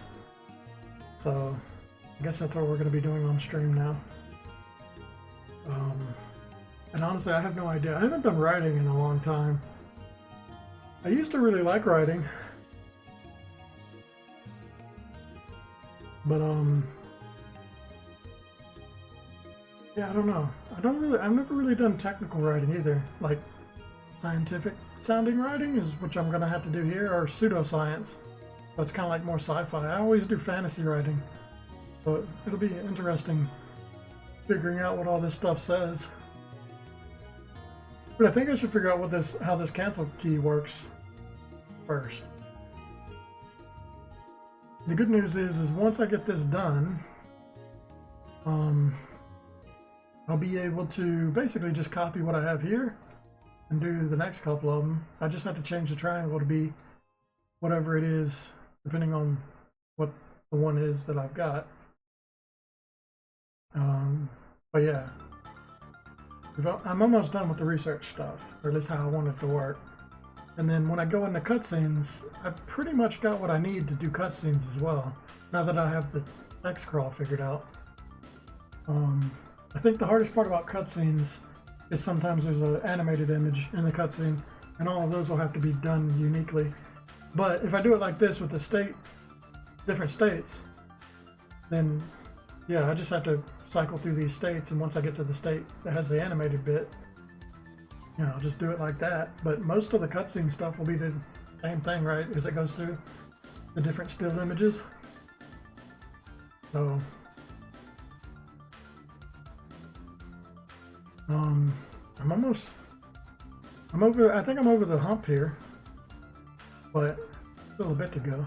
Speaker 1: So I guess that's what we're going to be doing on stream now. And honestly, I have no idea. I haven't done writing in a long time. I used to really like writing, but yeah, I don't know. I've never really done technical writing either. Like scientific sounding writing is which I'm gonna have to do here, or pseudoscience. So it's kind of like more sci-fi. I always do fantasy writing, but it'll be interesting figuring out what all this stuff says. But I think I should figure out how this cancel key works first. The good news is once I get this done, I'll be able to basically just copy what I have here and do the next couple of them. I just have to change the triangle to be whatever it is, depending on what the one is that I've got. But yeah, I'm almost done with the research stuff, or at least how I want it to work. And then when I go into cutscenes, I've pretty much got what I need to do cutscenes as well, now that I have the text crawl figured out. I think the hardest part about cutscenes is sometimes there's an animated image in the cutscene, And all of those will have to be done uniquely. But if I do it like this with the different states, then yeah, I just have to cycle through these states, and once I get to the state that has the animated bit, you know, I'll just do it like that. But most of the cutscene stuff will be the same thing, right? As it goes through the different still images. So I think I'm over the hump here, but still a bit to go.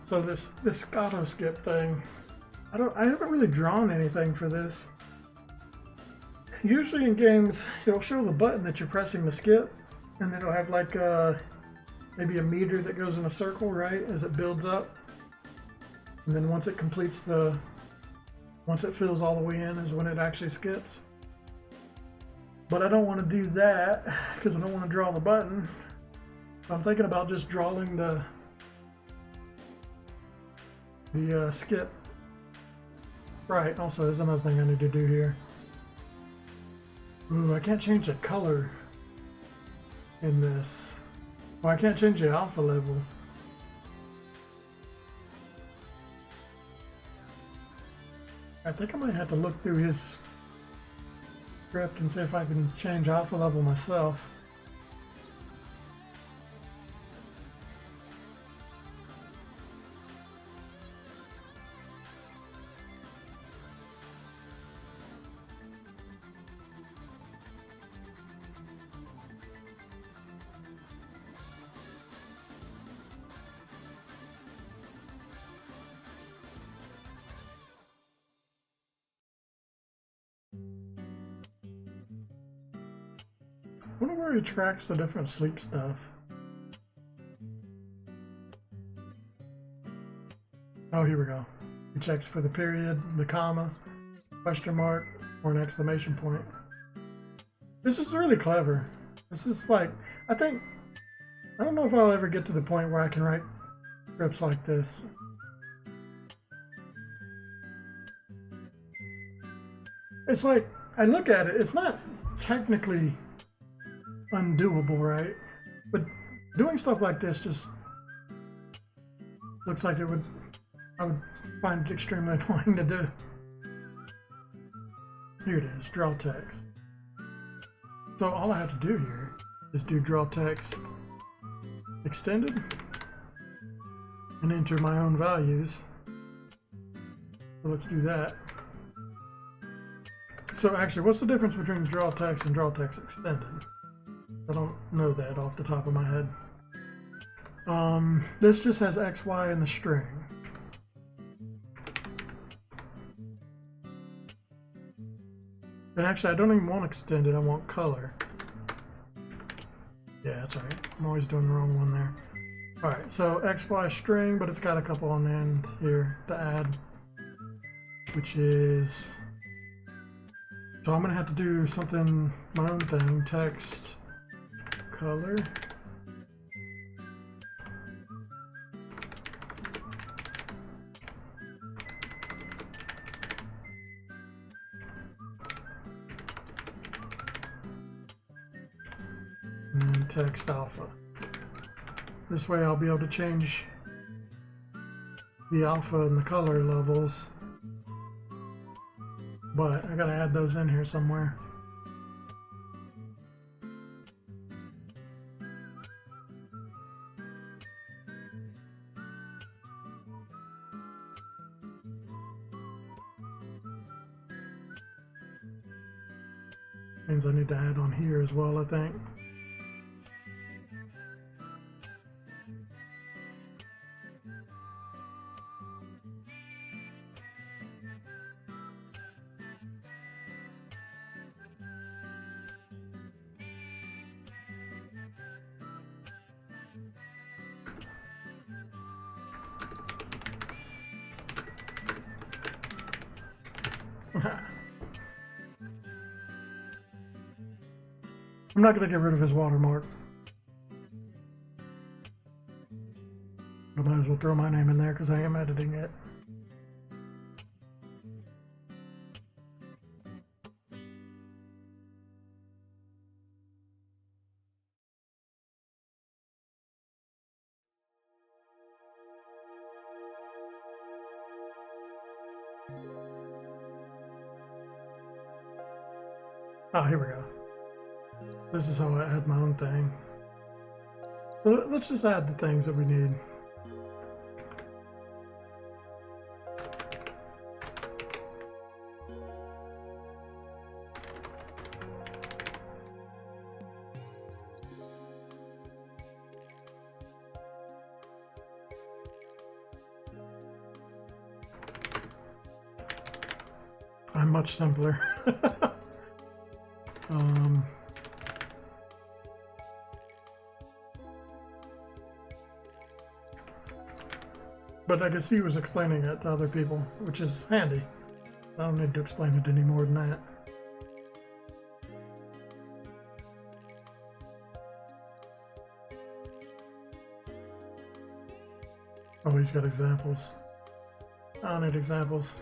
Speaker 1: So this Scotto skip thing, I haven't really drawn anything for this. Usually in games, it'll show the button that you're pressing to skip, and then it'll have like maybe a meter that goes in a circle, right, as it builds up. And then once it fills all the way in is when it actually skips. But I don't want to do that because I don't want to draw the button. So I'm thinking about just drawing the skip. Right, also there's another thing I need to do here. Ooh, I can't change the color in this. Well, I can't change the alpha level. I think I might have to look through his script and see if I can change alpha level myself. I wonder where he tracks the different sleep stuff. Oh, here we go. He checks for the period, the comma, question mark, or an exclamation point. This is really clever. This is like, I don't know if I'll ever get to the point where I can write scripts like this. It's like, I look at it, it's not technically undoable, right? But doing stuff like this just looks like I would find it extremely annoying to do. Here it is, draw text. So all I have to do here is do draw text extended and enter my own values. So let's do that. So actually, what's the difference between draw text and draw text extended? I don't know that off the top of my head. This just has X, Y in the string. And actually, I don't even want extended, I want color. Yeah, that's right. I'm always doing the wrong one there. Alright, so X, Y string, but it's got a couple on the end here to add, which is... So I'm going to have to do something, my own thing, text, color. And then text alpha. This way I'll be able to change the alpha and the color levels. But I gotta add those in here somewhere. Things I need to add on here as well, I think. I'm not going to get rid of his watermark. I might as well throw my name in there because I am editing it. Oh, here we go. This is how I add my own thing. So let's just add the things that we need. I'm much simpler. But I guess he was explaining it to other people, which is handy. I don't need to explain it any more than that. Oh, he's got examples. I don't need examples.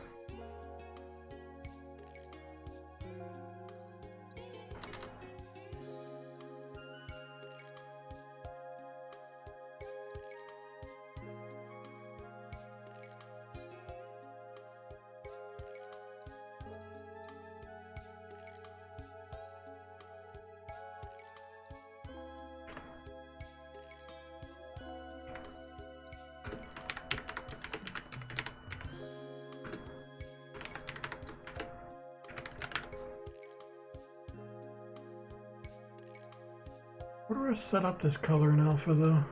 Speaker 1: Where do I set up this color in alpha though?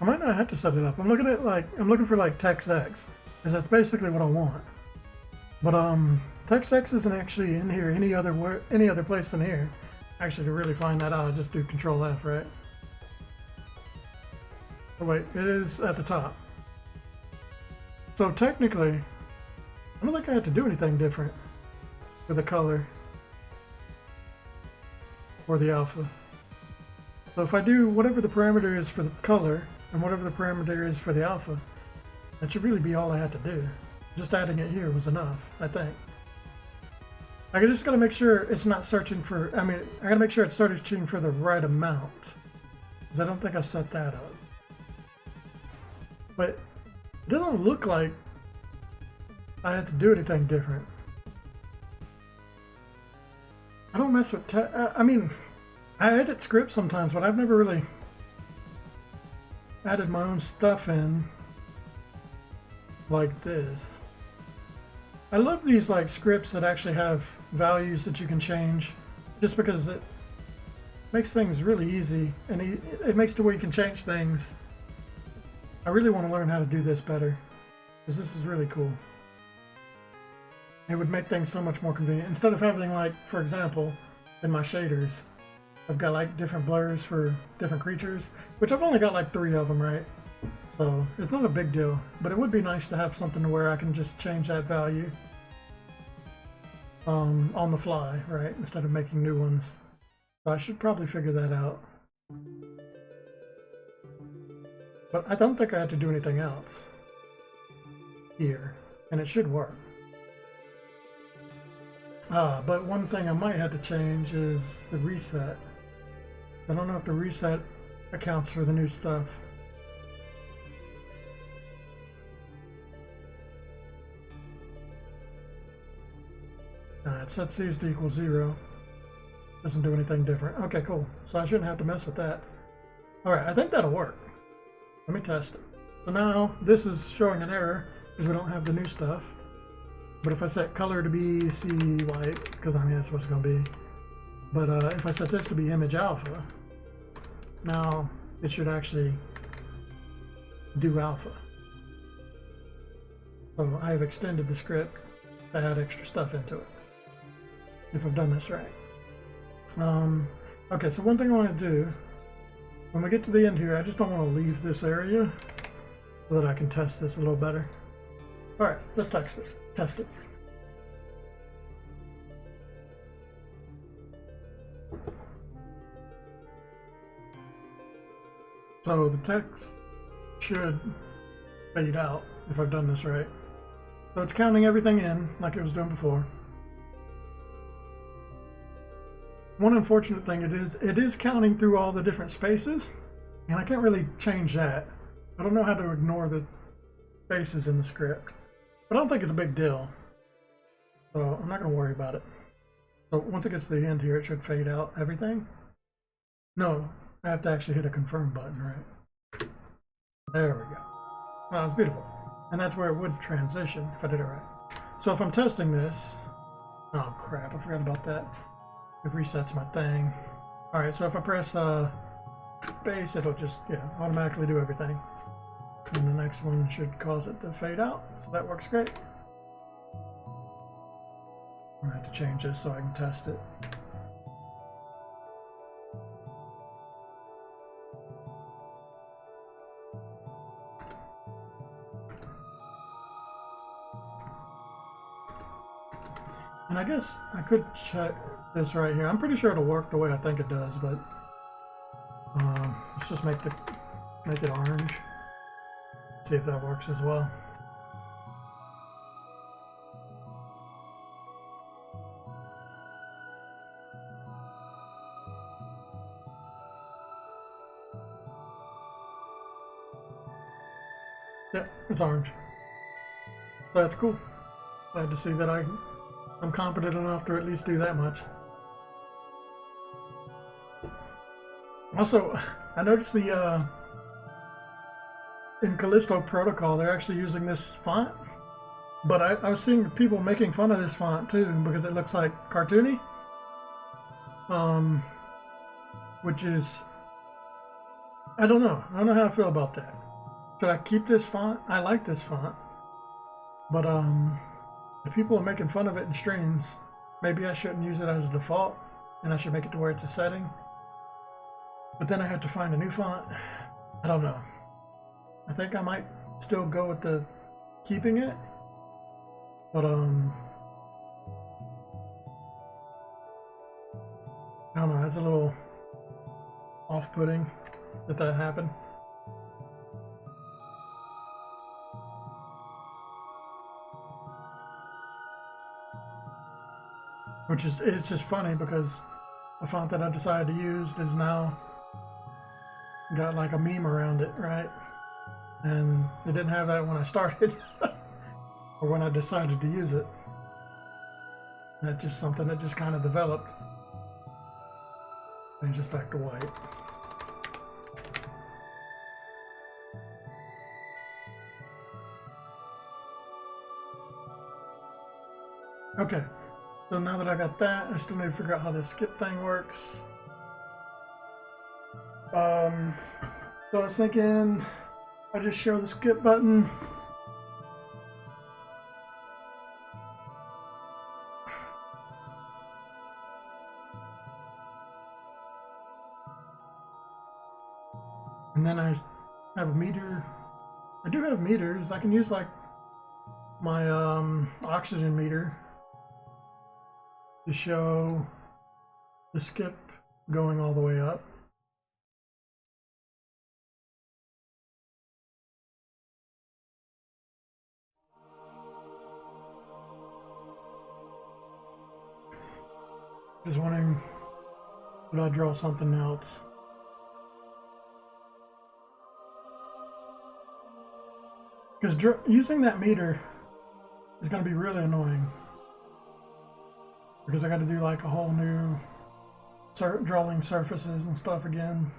Speaker 1: I might not have to set it up. I'm looking for like text X, because that's basically what I want. But text X isn't actually in here any other place than here. Actually, to really find that out, I just do Control F, right? Oh wait, it is at the top. So technically, I don't think I had to do anything different with the color or the alpha. So if I do whatever the parameter is for the color and whatever the parameter is for the alpha, that should really be all I had to do. Just adding it here was enough, I think. I just gotta make sure it's not searching for, I gotta make sure it's searching for the right amount, because I don't think I set that up. But it doesn't look like I had to do anything different. I don't mess with I edit scripts sometimes, but I've never really added my own stuff in like this. I love these like scripts that actually have values that you can change, just because it makes things really easy, and it makes it where you can change things. I really want to learn how to do this better, because this is really cool. It would make things so much more convenient. Instead of having, like, for example, in my shaders, I've got like different blurs for different creatures, which I've only got like 3 of them, right? So it's not a big deal, but it would be nice to have something to where I can just change that value on the fly, right? Instead of making new ones. So I should probably figure that out. But I don't think I had to do anything else here, and it should work. But one thing I might have to change is the reset. I don't know if the reset accounts for the new stuff. It sets these to equal 0. Doesn't do anything different. Okay, cool. So I shouldn't have to mess with that. Alright, I think that'll work. Let me test it. So now this is showing an error because we don't have the new stuff. But if I set color to be C white, because that's what it's going to be. But if I set this to be image alpha, now it should actually do alpha. So I have extended the script to add extra stuff into it, if I've done this right. Okay, so one thing I want to do, when we get to the end here, I just don't want to leave this area. so that I can test this a little better. All right, let's test it. So the text should fade out if I've done this right. So it's counting everything in like it was doing before. One unfortunate thing it is counting through all the different spaces, and I can't really change that. I don't know how to ignore the spaces in the script, but I don't think it's a big deal. So I'm not going to worry about it. So once it gets to the end here, it should fade out everything. No, I have to actually hit a confirm button, right? There we go. Oh, it's beautiful. And that's where it would transition if I did it right. So if I'm testing this, oh crap, I forgot about that. It resets my thing. All right, so if I press base, it'll just automatically do everything. And the next one should cause it to fade out, so that works great. I'm gonna have to change this so I can test it. And I guess I could check this right here. I'm pretty sure it'll work the way I think it does, but let's just make it orange. See if that works as well. Yep, it's orange. That's cool. Glad to see that I'm competent enough to at least do that much. Also, I noticed the in Callisto Protocol they're actually using this font, but I was seeing people making fun of this font too because it looks like cartoony, which is I don't know how I feel about that. Should I keep this font? I like this font, but if people are making fun of it in streams, maybe I shouldn't use it as a default and I should make it to where it's a setting. But then I have to find a new font. I don't know. I think I might still go with the keeping it, but I don't know. That's a little off-putting that happened. It's just funny because the font that I decided to use is now got like a meme around it, right? And it didn't have that when I started or when I decided to use it. That's just something that just kind of developed. And just back to white. Okay, so now that I got that, I still need to figure out how this skip thing works. So I was thinking I just show the skip button. And then I have a meter. I do have meters. I can use like my oxygen meter to show the skip going all the way up. Just wondering, should I draw something else? Because using that meter is going to be really annoying. Because I got to do like a whole new drawing surfaces and stuff again.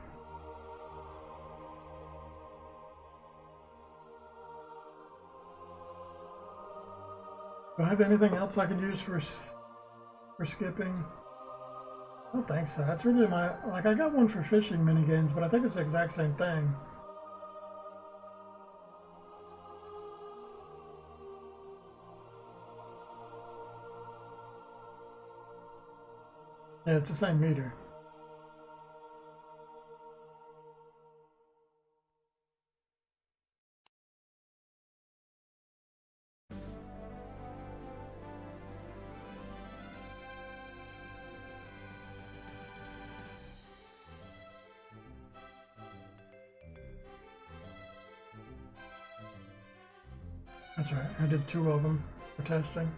Speaker 1: Do I have anything else I can use for skipping? I don't think so. That's really I got one for fishing mini games, but I think it's the exact same thing. Yeah, it's the same meter. That's right, I did 2 of them for testing.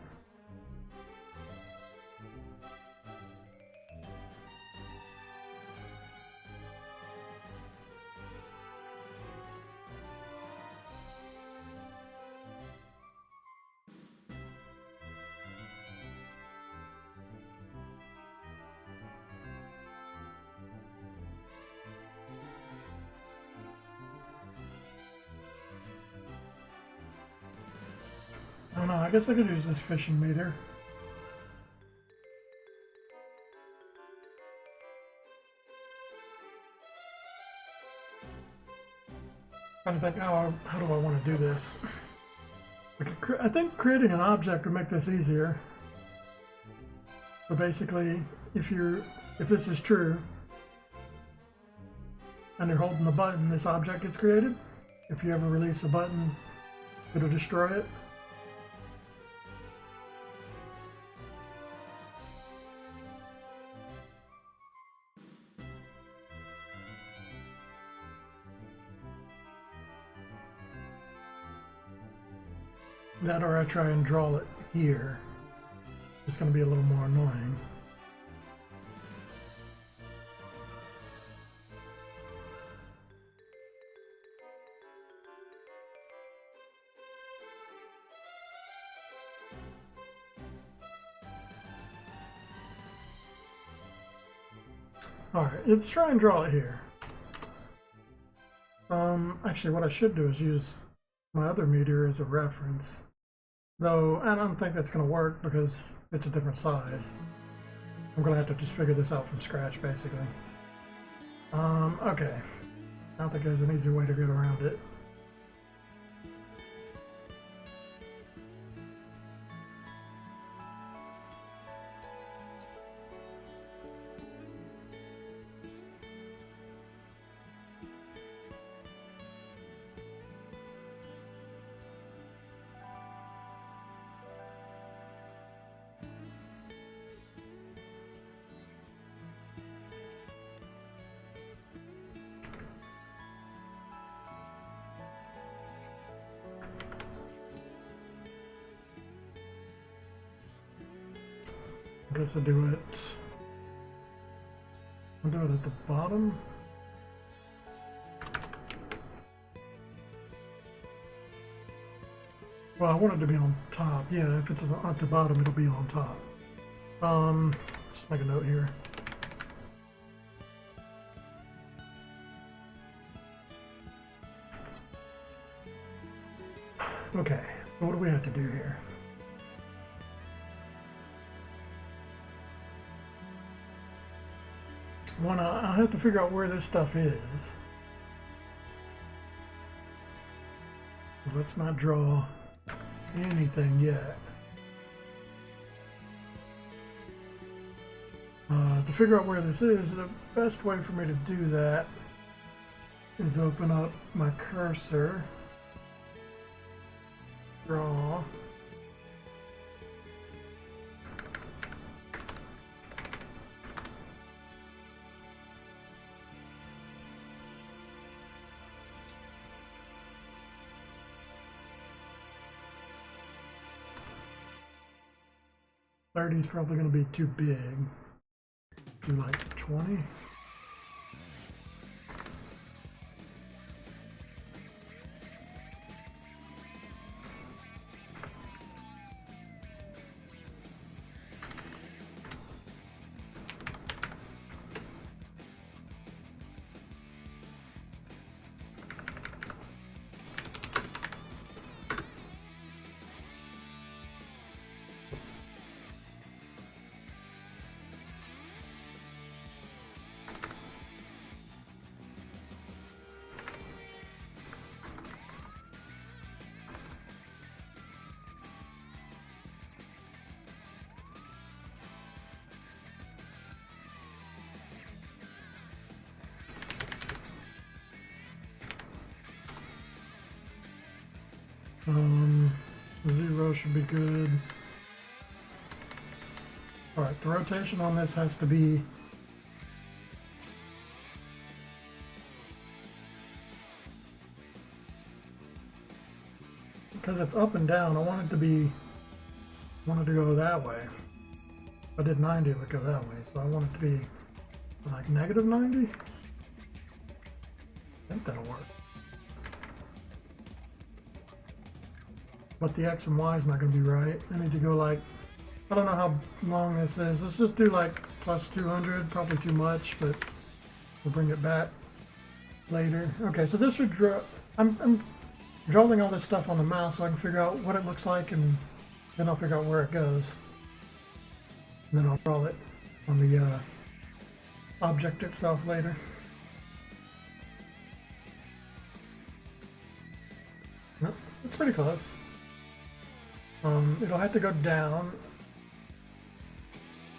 Speaker 1: I don't know, I guess I could use this fishing meter. Trying to think, how do I want to do this? I think creating an object would make this easier. So basically, if this is true, and you're holding the button, this object gets created. If you ever release a button, it'll destroy it. That or I try and draw it here. It's going to be a little more annoying. Alright, let's try and draw it here. Actually what I should do is use my other meter as a reference. Though I don't think that's going to work because it's a different size. I'm going to have to just figure this out from scratch basically. Okay. I don't think there's an easy way to get around it. I guess I'll do it. I'll do it at the bottom. Well, I want it to be on top. Yeah, if it's at the bottom, it'll be on top. Just make a note here. Okay, so what do we have to do here? One, I have to figure out where this stuff is. Let's not draw anything yet. To figure out where this is, the best way for me to do that is open up my cursor, draw, .30 is probably going to be too big. Do like 20. Zero should be good. Alright, the rotation on this has to be because it's up and down, I want it to be, wanted to go that way. If I did 90, it would go that way. So I want it to be like negative 90. I think that'll work. But the X and Y is not going to be right. I need to go like, I don't know how long this is. Let's just do like plus 200, probably too much, but we'll bring it back later. Okay, so this would draw, I'm drawing all this stuff on the mouse so I can figure out what it looks like, and then I'll figure out where it goes. And then I'll draw it on the object itself later. Well, it's pretty close. It'll have to go down.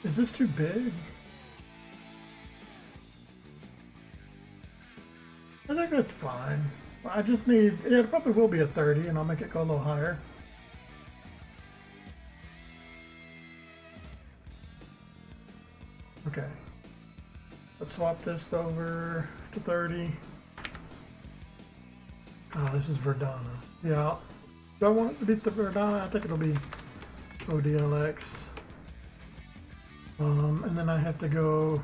Speaker 1: Is this too big? I think that's fine. I just need, yeah, it probably will be a 30, and I'll make it go a little higher. Okay. Let's swap this over to 30. Oh, this is Verdana. Yeah. Do I want it to be the Verdana? I think it'll be ODLX. And then I have to go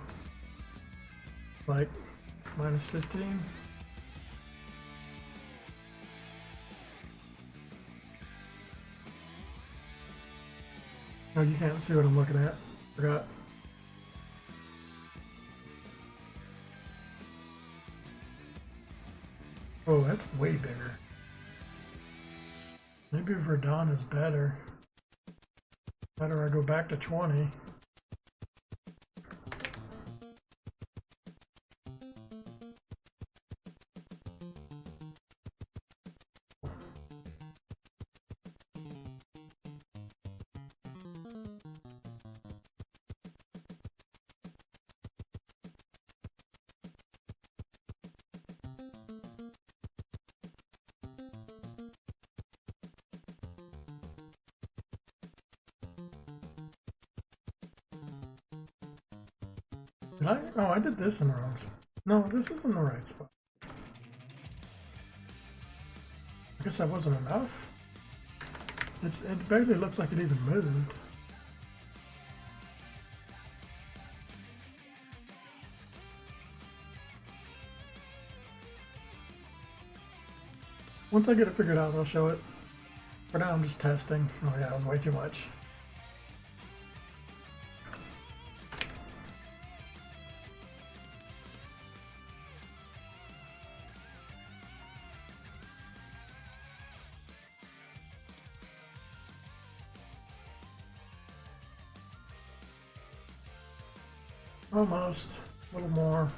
Speaker 1: like minus 15. Oh, you can't see what I'm looking at. Forgot. Oh, that's way bigger. Maybe Verdun is better. Better I go back to 20. Did I? Oh, I did this in the wrong spot. No, this is in the right spot. I guess that wasn't enough. It barely looks like it even moved. Once I get it figured out, I'll show it. For now, I'm just testing. Oh yeah, that was way too much. Almost. A little more.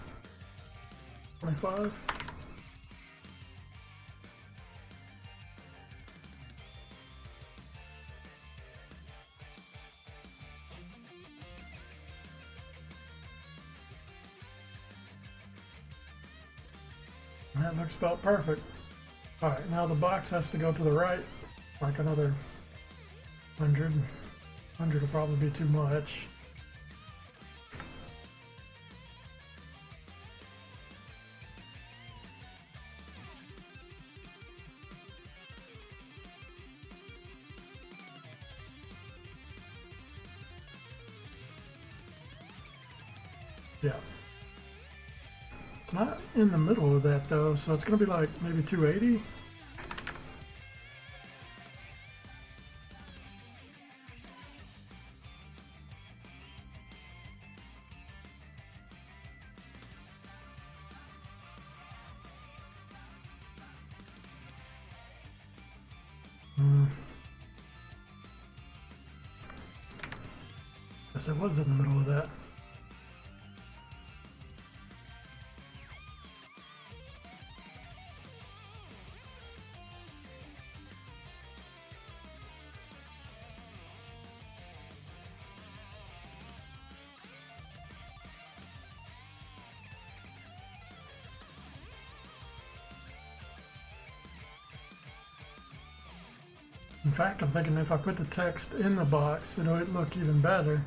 Speaker 1: 25. That looks about perfect. Alright, now the box has to go to the right, like another 100. 100 will probably be too much. Yeah. It's not in the middle of that though, so it's going to be like maybe 280. Guess it was in the middle of that. In fact, I'm thinking if I put the text in the box, it'll look even better.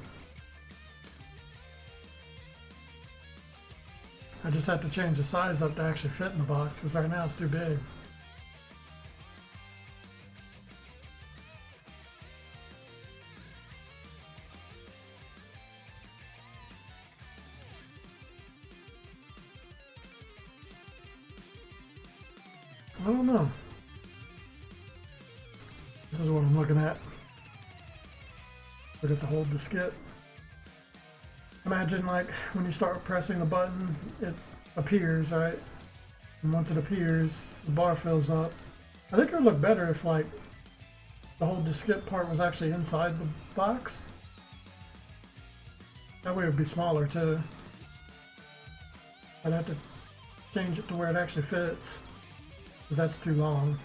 Speaker 1: I just have to change the size up to actually fit in the box, because right now it's too big. I don't know. This is what I'm looking at. Look at the hold diskette. Imagine like when you start pressing the button, it appears, right? And once it appears, the bar fills up. I think it would look better if like the whole diskette part was actually inside the box. That way it would be smaller too. I'd have to change it to where it actually fits, because that's too long.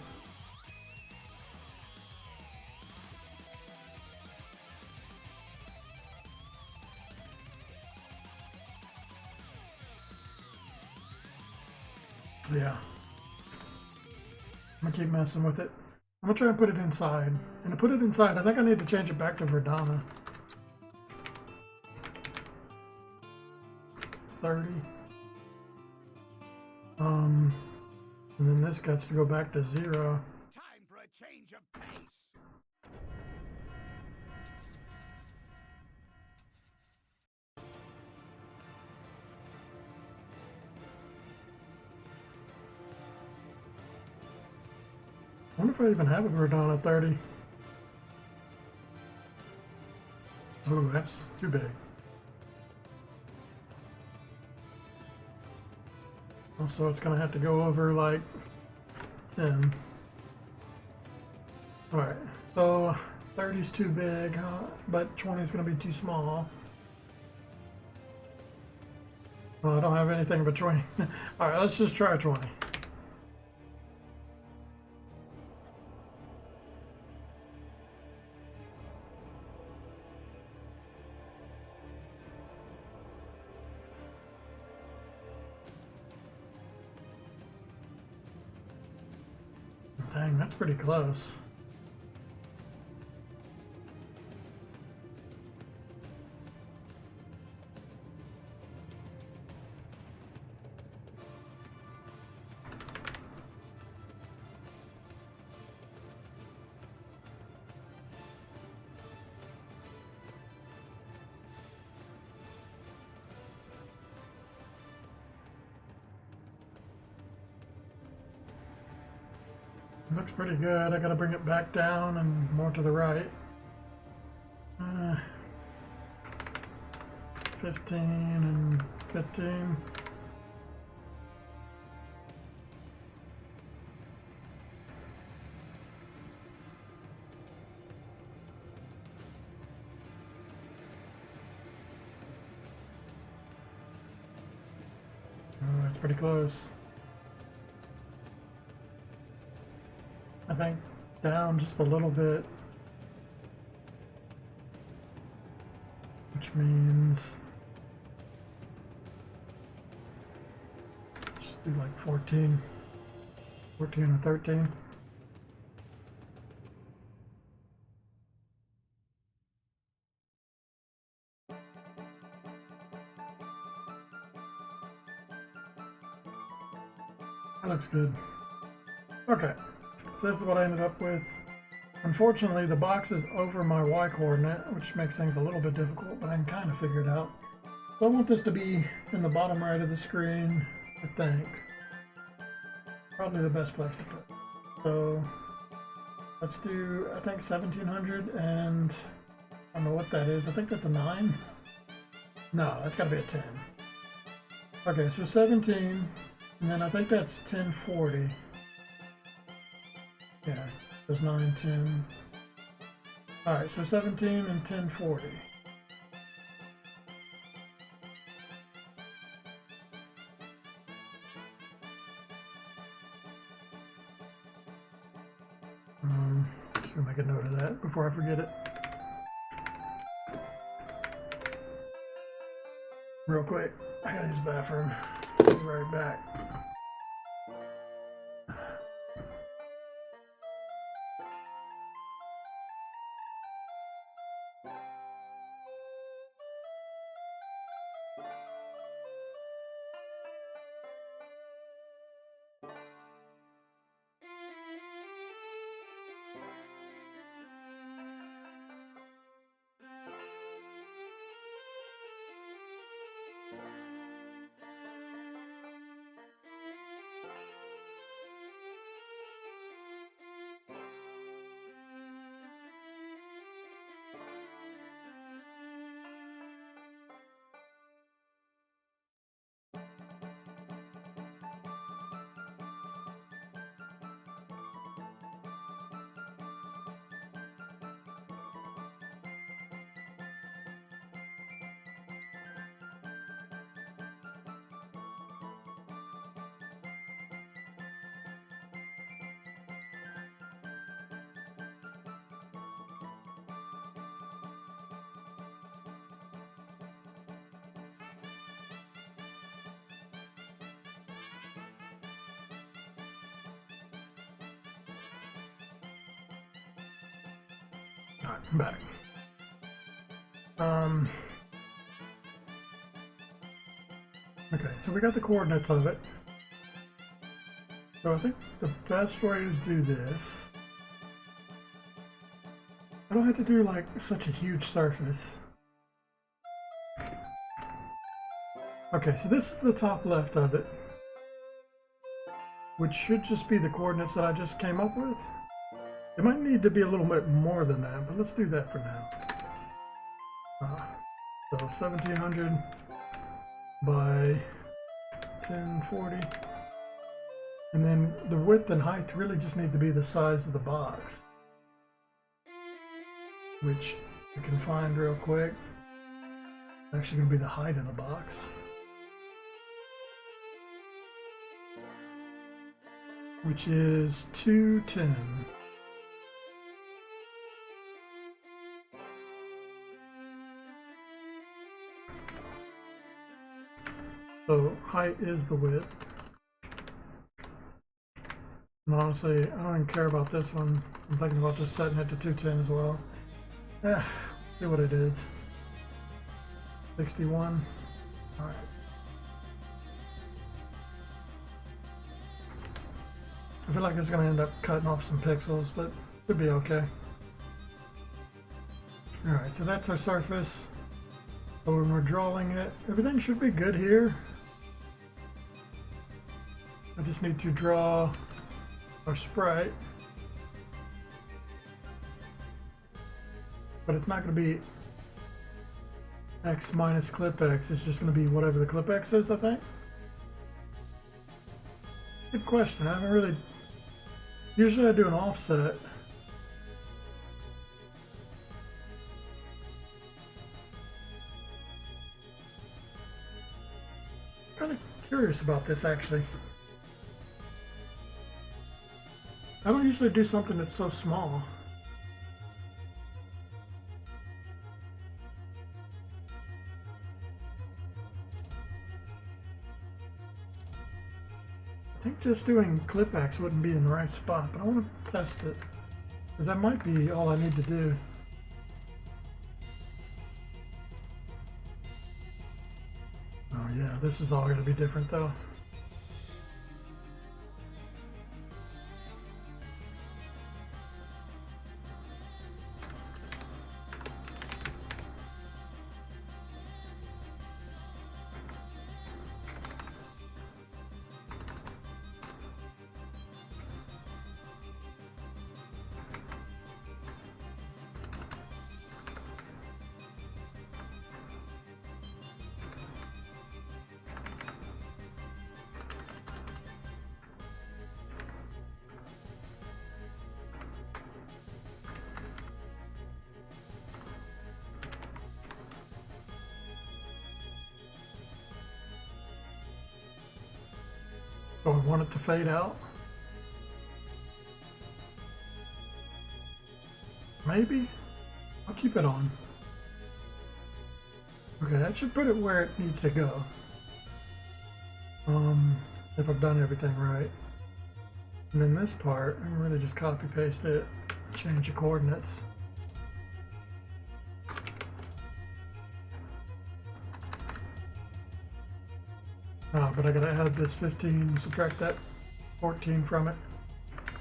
Speaker 1: Yeah. I'm gonna keep messing with it. I'm gonna try and put it inside. And to put it inside, I think I need to change it back to Verdana. 30. And then this gets to go back to 0.
Speaker 2: Time for a change of pace.
Speaker 1: I wonder if I even have a Verdana 30. Ooh, that's too big. Also, it's gonna have to go over like 10. Alright, so 30 is too big, but 20 is gonna be too small. Well, I don't have anything but 20. Alright, let's just try 20. Dang, that's pretty close. Looks pretty good. I gotta bring it back down and more to the right. 15 and 15. Oh, that's pretty close. I think down just a little bit, which means just do like 14 or 13. That looks good. Okay. So this is what I ended up with. Unfortunately, the box is over my Y coordinate, which makes things a little bit difficult, but I can kind of figure it out. So I want this to be in the bottom right of the screen, I think. Probably the best place to put it. So let's do, I think 1700, and I don't know what that is. I think that's a 9. No, that's got to be a 10. Okay, so 17, and then I think that's 1040. Yeah, there's 9, 10. Alright, so 17 and 1040. Just gonna make a note of that before I forget it. Real quick, I gotta use the bathroom. I'll be right back. Alright, I'm back. Okay, so we got the coordinates of it. So I think the best way to do this, I don't have to do like such a huge surface. Okay, so this is the top left of it, which should just be the coordinates that I just came up with. It might need to be a little bit more than that, but let's do that for now. So 1700 by 1040. And then the width and height really just need to be the size of the box, which you can find real quick. It's actually going to be the height of the box, which is 210. So height is the width. And honestly, I don't even care about this one. I'm thinking about just setting it to 210 as well. See what it is. 61. Alright. I feel like it's going to end up cutting off some pixels, but it'll be okay. Alright, so that's our surface. So when we're drawing it, everything should be good here. I just need to draw our sprite. But it's not going to be x minus clip x. It's just going to be whatever the clip x is, I think. Good question. I haven't really... Usually I do an offset. Kind of curious about this, actually. I don't usually do something that's so small. I think just doing clip X wouldn't be in the right spot, but I want to test it, because that might be all I need to do. Oh yeah, this is all going to be different though. Do I want it to fade out? Maybe? I'll keep it on. Okay, that should put it where it needs to go. If I've done everything right. And then this part, I'm really just copy paste it, change the coordinates. Oh, but I gotta add this 15, subtract that 14 from it.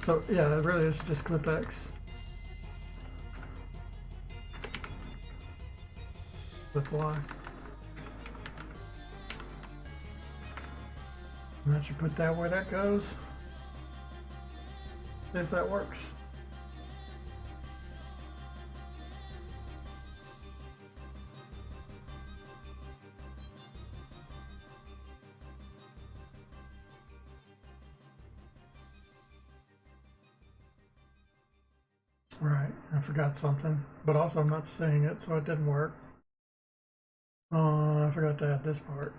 Speaker 1: So yeah, it really is just clip X. Clip Y. And that should put that where that goes. See if that works. Right, I forgot something, but also I'm not seeing it, so it didn't work. I forgot to add this part.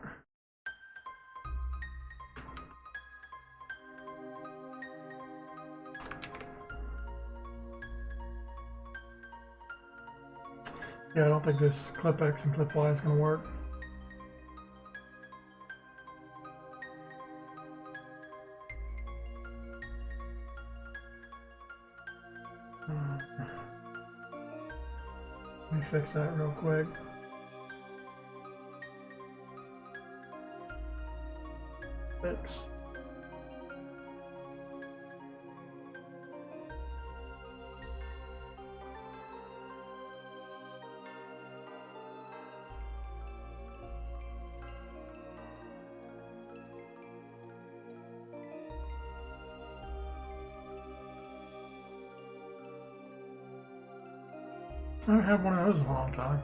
Speaker 1: Yeah, I don't think this clip X and clip Y is going to work. Let me fix that real quick. Fix. I haven't had one of those in a long time.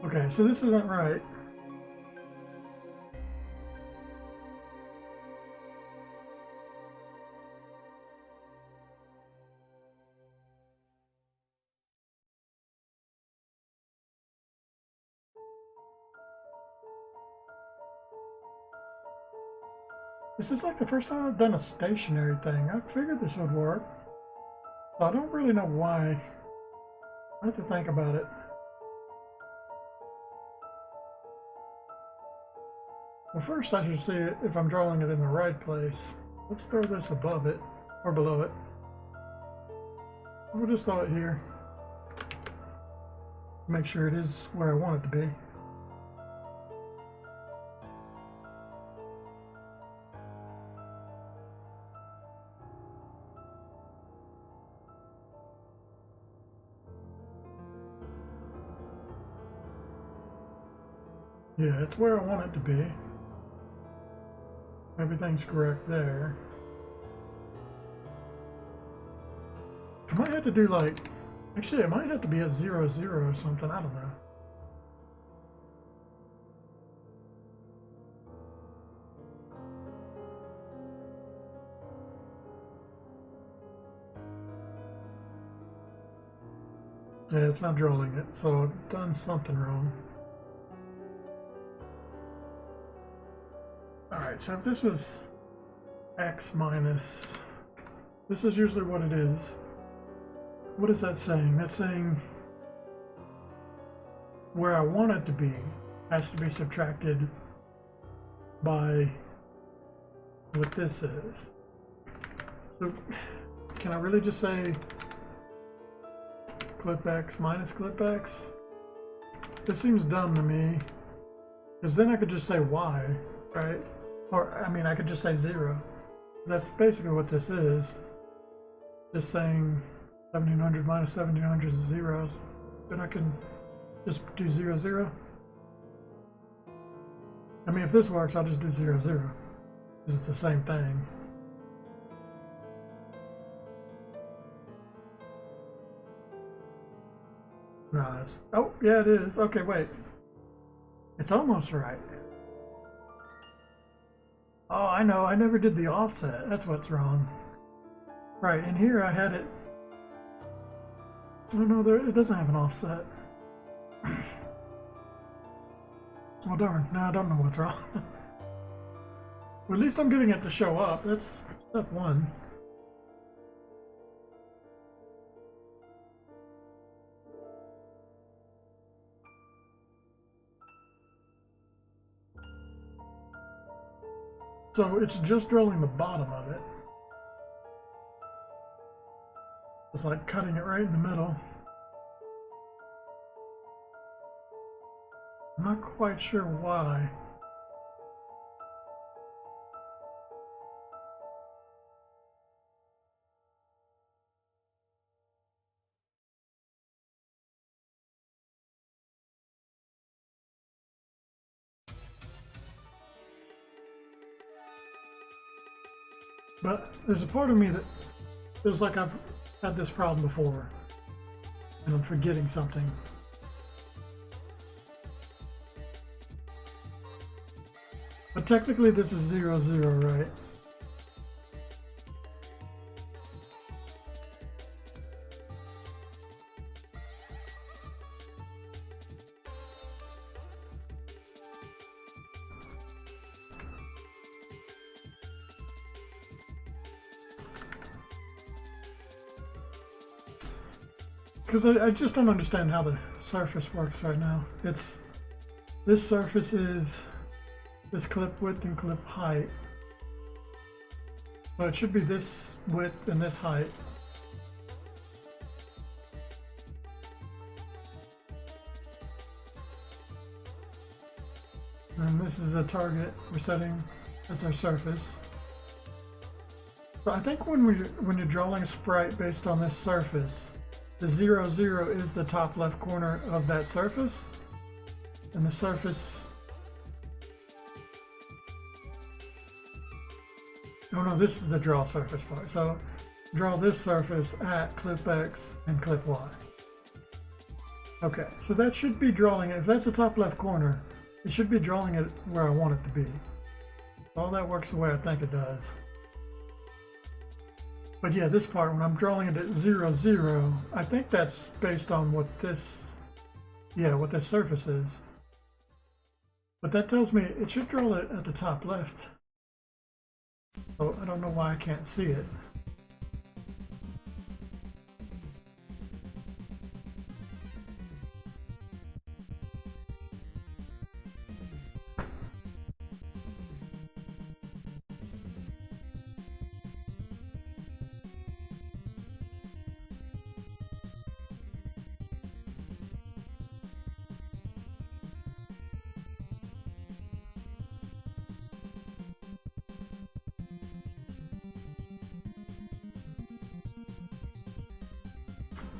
Speaker 1: Okay, so this isn't right. This is like the first time I've done a stationary thing. I figured this would work. So I don't really know why. I have to think about it. Well, first I should see if I'm drawing it in the right place. Let's throw this above it, or below it. We'll just throw it here. Make sure it is where I want it to be. Yeah, it's where I want it to be. Everything's correct there. I might have to do like, actually it might have to be a 0, 0 or something, I don't know. Yeah, it's not drawing it, so I've done something wrong. Alright, so if this was x minus, this is usually what it is. What is that saying? That's saying where I want it to be has to be subtracted by what this is. So can I really just say clip x minus clip x? This seems dumb to me, because then I could just say y, right? Or, I mean, I could just say 0. That's basically what this is. Just saying 1700 minus 1700 is zeros. Then I can just do 0, 0. I mean, if this works, I'll just do 0, 0. Because it's the same thing. No, it's... Oh, yeah, it is. Okay, wait. It's almost right. Oh, I know. I never did the offset. That's what's wrong. Right, and here I had it... Oh, no, there, it doesn't have an offset. Well, darn. Now I don't know what's wrong. Well, at least I'm getting it to show up. That's step one. So it's just drilling the bottom of it. It's like cutting it right in the middle. I'm not quite sure why. But there's a part of me that feels like I've had this problem before and I'm forgetting something. But technically this is 0, 0, right? Because I just don't understand how the surface works right now. It's this surface is this clip width and clip height. So it should be this width and this height. this is a target we're setting as our surface. So I think when you're drawing a sprite based on this surface, the 0, 0 is the top left corner of that surface, and the surface. Oh no, this is the draw surface part. So draw this surface at clip X and clip Y. Okay, so that should be drawing it. If that's the top left corner, it should be drawing it where I want it to be. All that works the way I think it does. But yeah, this part, when I'm drawing it at 0, 0, I think that's based on what this, what this surface is. But that tells me it should draw it at the top left. So I don't know why I can't see it.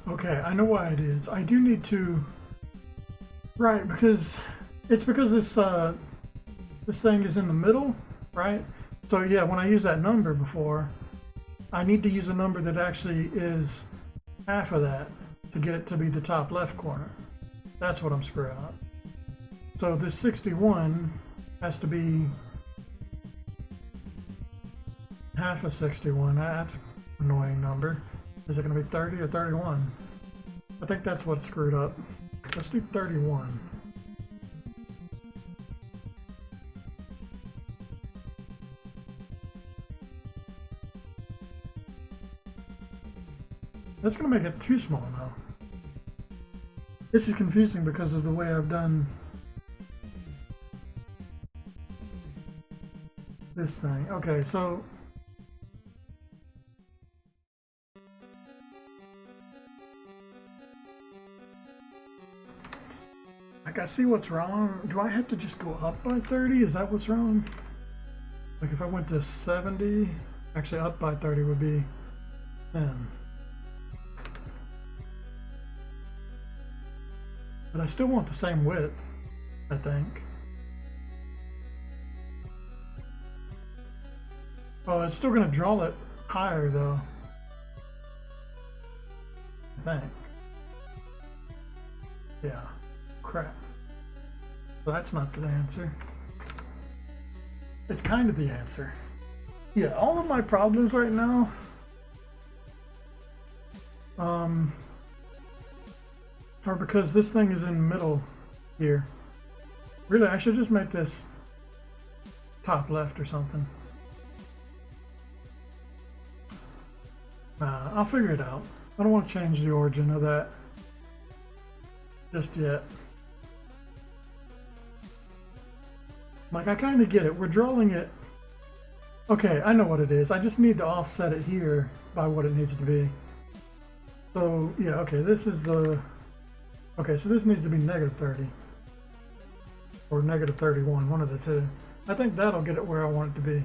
Speaker 1: Okay, I know why it is. I do need to, right, because it's because this this thing is in the middle, right? So yeah, when I use that number before, I need to use a number that actually is half of that to get it to be the top left corner. That's what I'm screwing up. So this 61 has to be half of 61. That's an annoying number. Is it going to be 30 or 31? I think that's what's screwed up. Let's do 31. That's going to make it too small now. This is confusing because of the way I've done this thing. Okay, so I see what's wrong. Do I have to just go up by 30? Is that what's wrong? Like if I went to 70, actually up by 30 would be 10. But I still want the same width, I think. Oh, it's still going to draw it higher though, I think. Yeah, crap. So that's not the answer. It's kind of the answer. Yeah, all of my problems right now are because this thing is in the middle here. Really, I should just make this top left or something. I'll figure it out. I don't want to change the origin of that just yet. Like, I kind of get it. We're drawing it. Okay, I know what it is. I just need to offset it here by what it needs to be. So, yeah, okay, this is the... Okay, so this needs to be negative 30. Or negative 31, one of the two. I think that'll get it where I want it to be.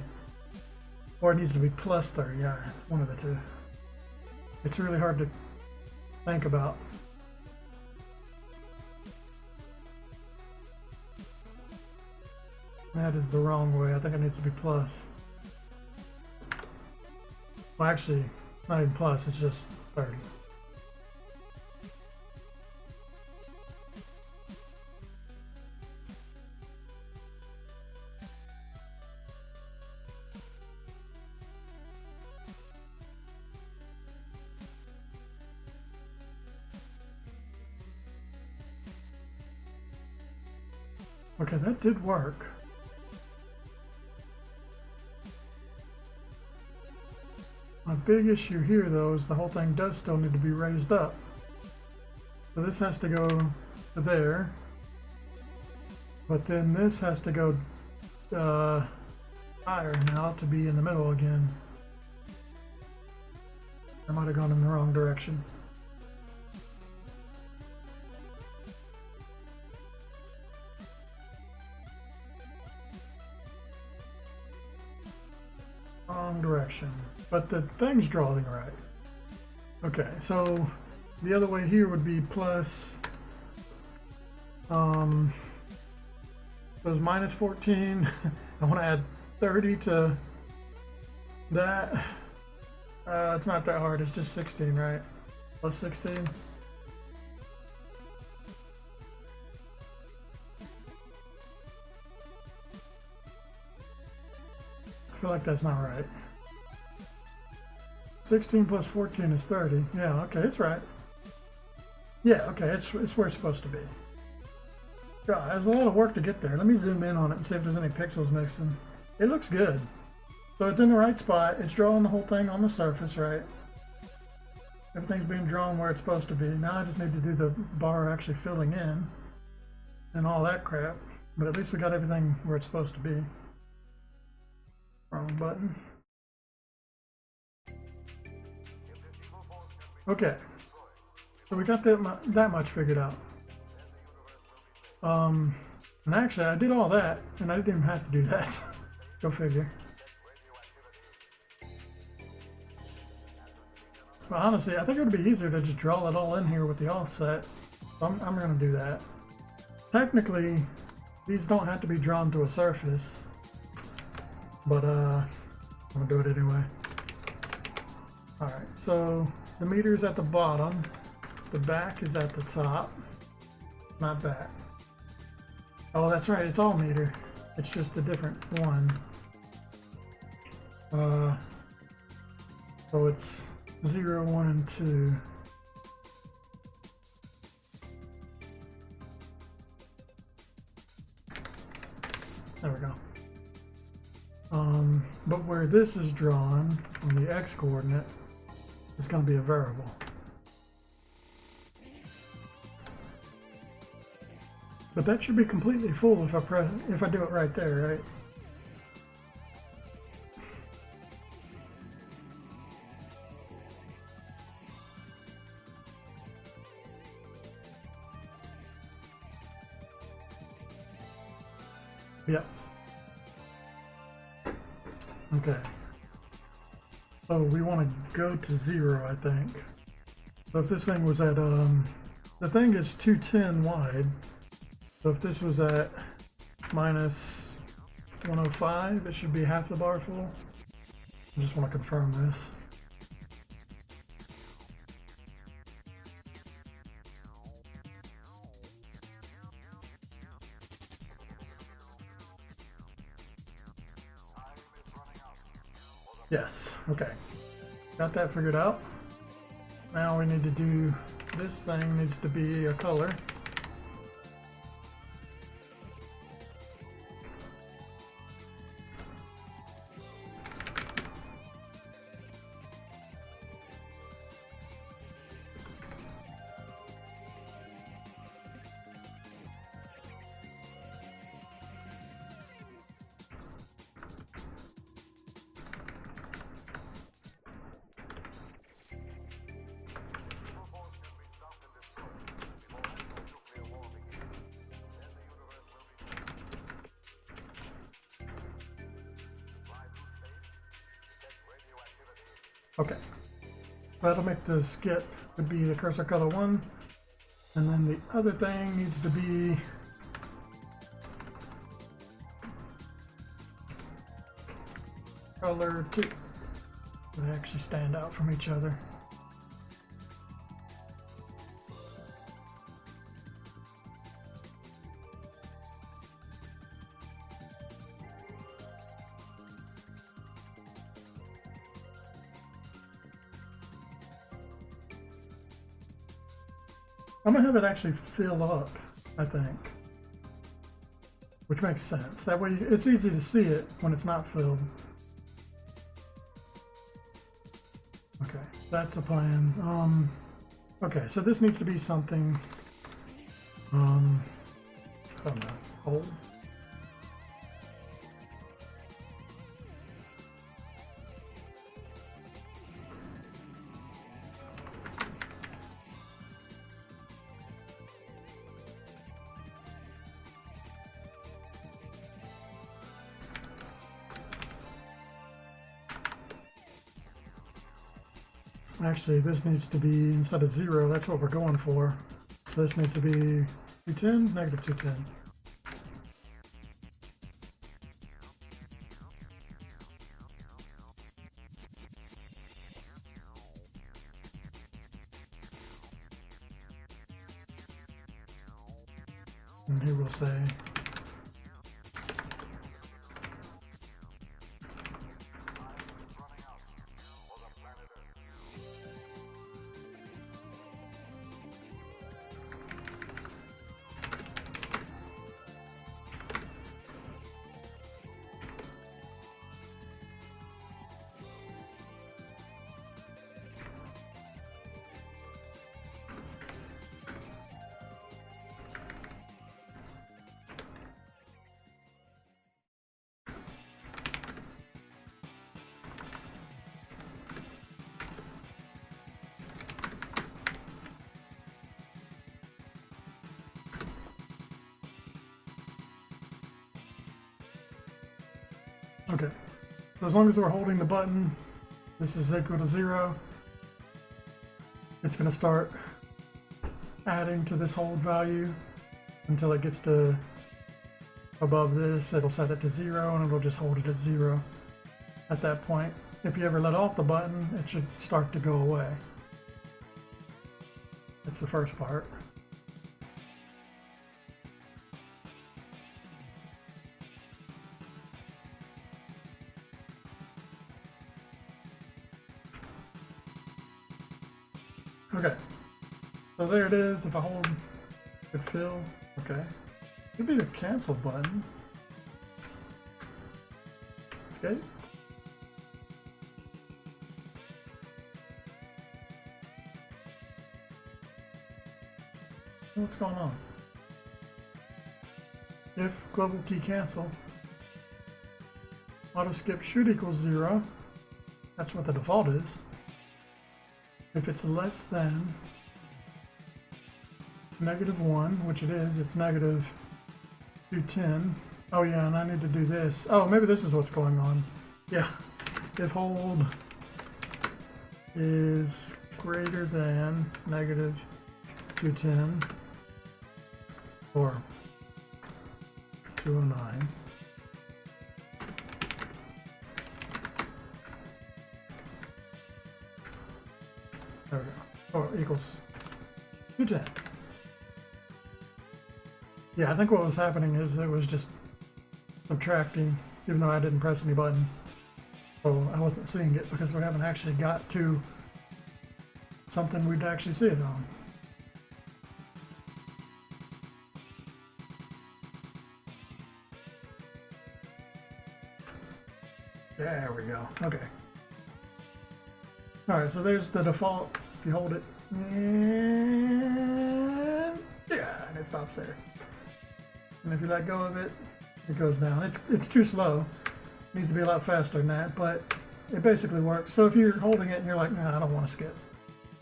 Speaker 1: Or it needs to be plus 30, yeah, it's one of the two. It's really hard to think about. That is the wrong way. I think it needs to be plus. Well, actually, not even plus, it's just 30. Okay, that did work. My big issue here, though, is the whole thing does still need to be raised up. So this has to go to there. But then this has to go higher now to be in the middle again. I might have gone in the wrong direction. wrong direction, but the thing's drawing right. Okay, so the other way here would be plus, so it's minus 14. I want to add 30 to that. It's not that hard, it's just 16, right? Plus 16. I feel like that's not right. 16 plus 14 is 30. Yeah, okay, it's right. Yeah, okay, it's where it's supposed to be. God, there's a lot of work to get there. Let me zoom in on it and see if there's any pixels mixing. It looks good. So it's in the right spot. It's drawing the whole thing on the surface, right? Everything's being drawn where it's supposed to be. Now I just need to do the bar actually filling in and all that crap. But at least we got everything where it's supposed to be. Wrong button. Okay. So we got that much figured out. And actually I did all that and I didn't even have to do that. Go figure. But honestly, I think it would be easier to just draw it all in here with the offset. So I'm going to do that. Technically, these don't have to be drawn to a surface, but I'm going to do it anyway. Alright, so the meter's at the bottom, the back is at the top, not back. Oh, that's right, it's all meter. It's just a different one. So it's 0, 1, and 2. There we go. But where this is drawn on the x coordinate, it's going to be a variable. But that should be completely full if I do it right there, right? Yep. Okay. So we want to go to 0, I think. So if this thing was at, the thing is 210 wide. So if this was at minus 105, it should be half the bar full. I just want to confirm this. Yes, okay. Got that figured out. Now we need to do, this thing needs to be a color. Okay, that'll make the skip to be the cursor color 1, and then the other thing needs to be color 2. They actually stand out from each other. I'm gonna have it actually fill up, I think, which makes sense. That way it's easy to see it when it's not filled. Okay, that's the plan. Okay, so this needs to be something, I don't know, old. Actually, this needs to be, instead of 0, that's what we're going for. So this needs to be 210, negative 210. And here we'll say okay, so as long as we're holding the button, this is equal to 0, it's going to start adding to this hold value until it gets to above this. It'll set it to 0 and it'll just hold it at 0 at that point. If you ever let off the button, it should start to go away. That's the first part. Okay, so there it is. If I hold it fill, okay. Could be the cancel button. Escape. What's going on? If global key cancel, auto skip should equal 0. That's what the default is. If it's less than -1, which it is, it's negative 210. Oh yeah, and I need to do this. Oh, maybe this is what's going on. Yeah. If hold is greater than negative 210 or 209. There we go. Oh, equals 210. Yeah, I think what was happening is it was just subtracting, even though I didn't press any button. So I wasn't seeing it because we haven't actually got to something we'd actually see it on. There we go. Okay. Alright, so there's the default. If you hold it, and yeah, and it stops there. And if you let go of it, it goes down. It's too slow. It needs to be a lot faster than that, but it basically works. So if you're holding it and you're like, nah, I don't want to skip,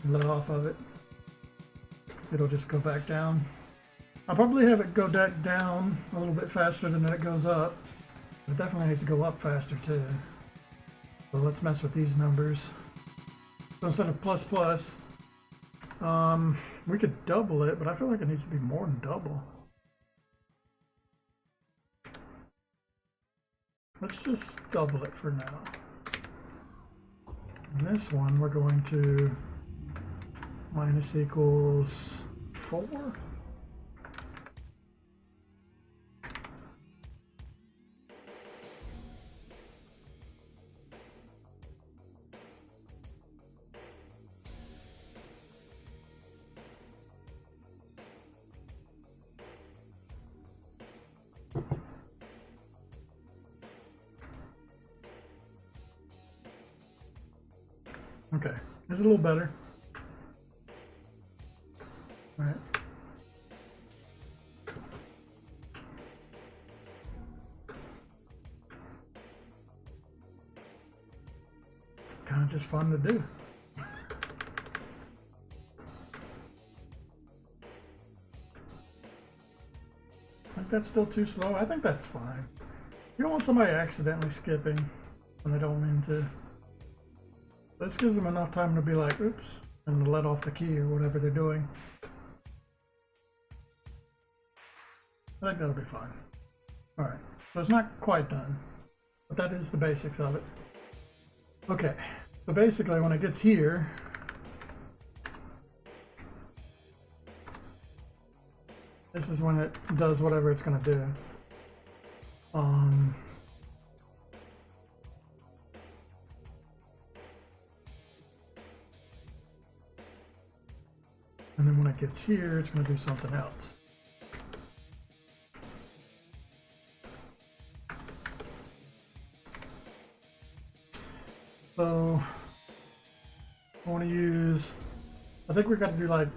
Speaker 1: and let off of it, it'll just go back down. I'll probably have it go down a little bit faster than it goes up. It definitely needs to go up faster too. So let's mess with these numbers. So instead of plus plus, we could double it, but I feel like it needs to be more than double. Let's just double it for now. And this one we're going to minus equals 4. Okay, this is a little better. All right. Kind of just fun to do. I think that's still too slow. I think that's fine. You don't want somebody accidentally skipping when they don't mean to. This gives them enough time to be like, oops, and let off the key or whatever they're doing. I think that'll be fine. Alright, so it's not quite done, but that is the basics of it. Okay, so basically when it gets here, this is when it does whatever it's going to do. And then when it gets here, it's going to do something else. So I want to use, I think we've got to do like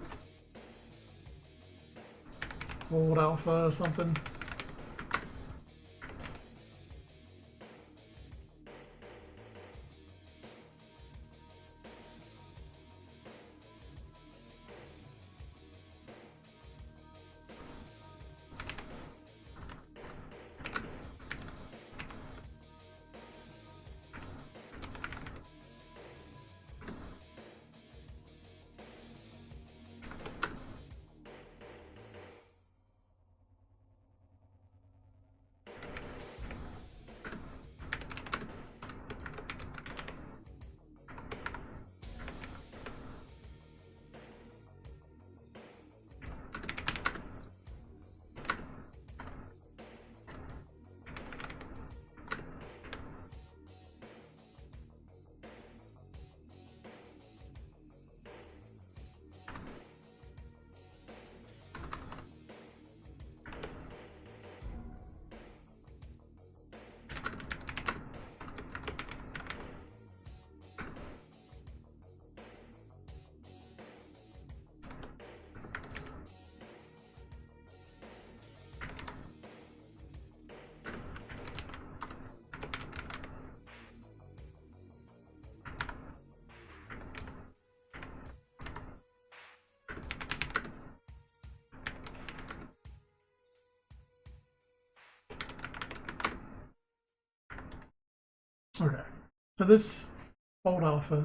Speaker 1: old alpha or something. Okay, so this old alpha,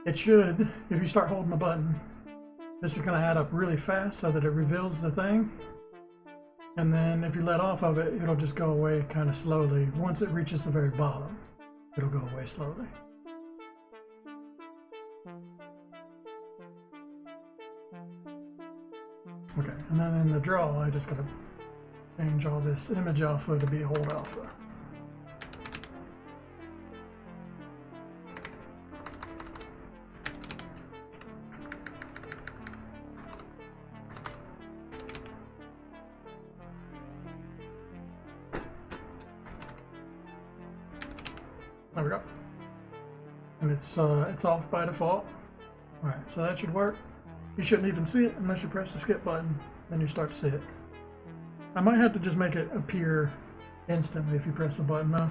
Speaker 1: it should, if you start holding the button, this is going to add up really fast so that it reveals the thing. And then if you let off of it, it'll just go away kind of slowly. Once it reaches the very bottom, it'll go away slowly. Okay, and then in the draw, I just got to change all this image alpha to be hold alpha. There we go. And it's off by default. All right, so that should work. You shouldn't even see it unless you press the skip button, then you start to see it. I might have to just make it appear instantly if you press the button though.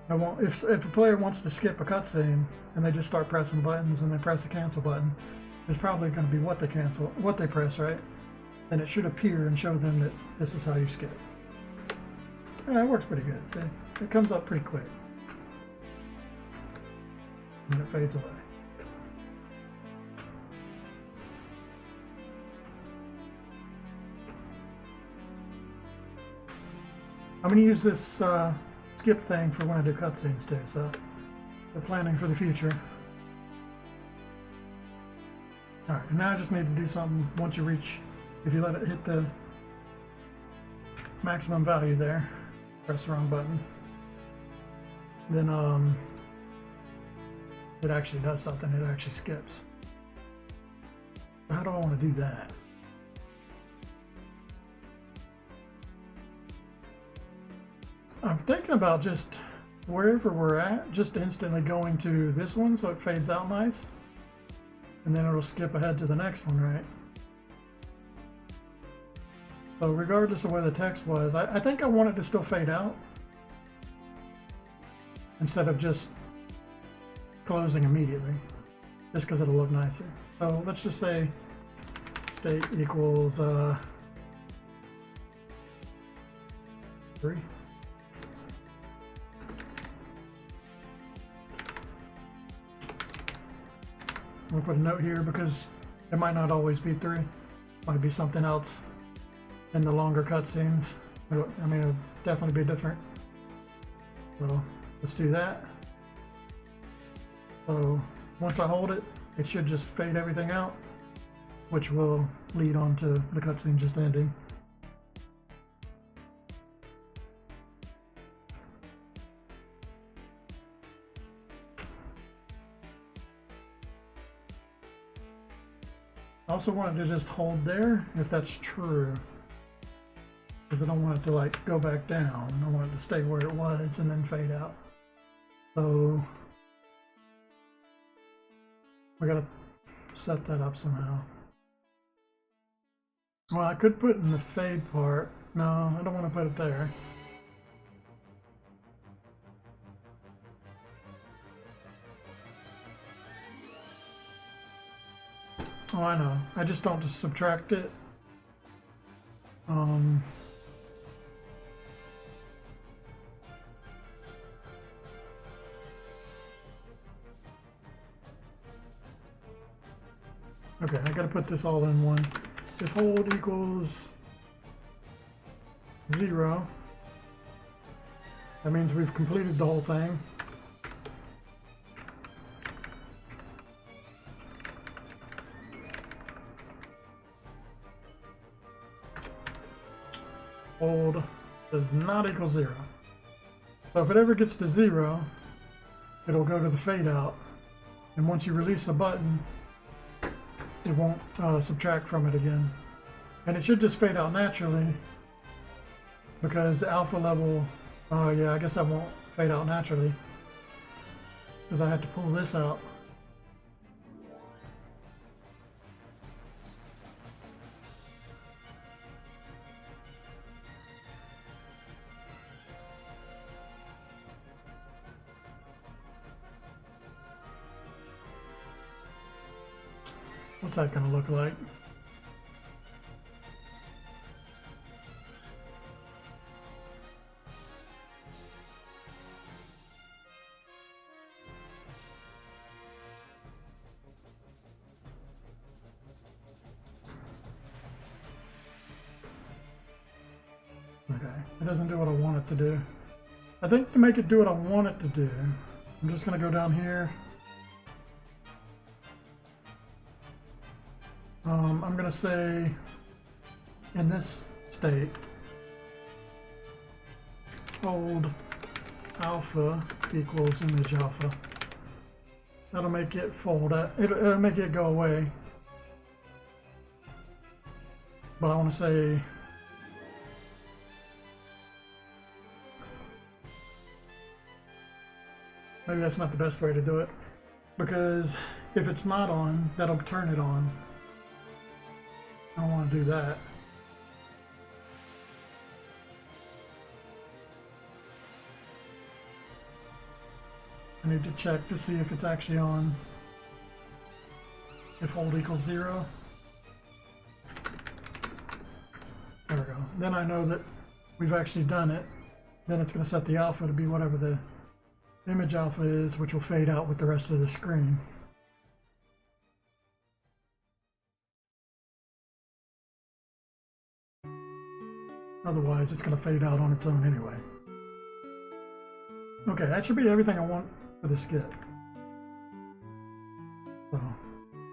Speaker 1: I won't, if a player wants to skip a cutscene and they just start pressing buttons and they press the cancel button, there's probably going to be what they press, right? Then it should appear and show them that this is how you skip. Yeah, it works pretty good. See, it comes up pretty quick. And it fades away. I'm going to use this skip thing for when I do cutscenes too, so we're planning for the future. Alright, and now I just need to do something once you reach, if you let it hit the maximum value there, press the wrong button, then it actually does something, it actually skips. How do I want to do that? I'm thinking about just wherever we're at, just instantly going to this one so it fades out nice. And then it'll skip ahead to the next one, right? So regardless of where the text was, I think I want it to still fade out. Instead of just closing immediately. Just because it'll look nicer. So let's just say state equals 3. gonna put a note here because it might not always be 3. Might be something else in the longer cutscenes. I mean, it'll definitely be different. So let's do that. So once I hold it, it should just fade everything out, which will lead on to the cutscene just ending. I also want it to just hold there, if that's true, because I don't want it to like go back down. I want it to stay where it was and then fade out. So we gotta set that up somehow. Well, I could put in the fade part. No, I don't want to put it there. Oh, I know. I just don't just subtract it. Okay, I gotta put this all in one. If hold equals 0, that means we've completed the whole thing. Hold does not equal 0. So if it ever gets to 0, it'll go to the fade out. And once you release the button, it won't subtract from it again. And it should just fade out naturally because the alpha level, oh yeah, I guess that won't fade out naturally because I had to pull this out. What's that going to look like? Okay, it doesn't do what I want it to do. I think to make it do what I want it to do, I'm just going to go down here. I'm going to say in this state, hold alpha equals image alpha. That'll make it fold. It'll make it go away. But I want to say maybe that's not the best way to do it, because if it's not on, that'll turn it on. I don't want to do that. I need to check to see if it's actually on. If hold equals 0. There we go. Then I know that we've actually done it. Then it's going to set the alpha to be whatever the image alpha is, which will fade out with the rest of the screen. Otherwise, it's going to fade out on its own anyway. Okay, that should be everything I want for the skit. So,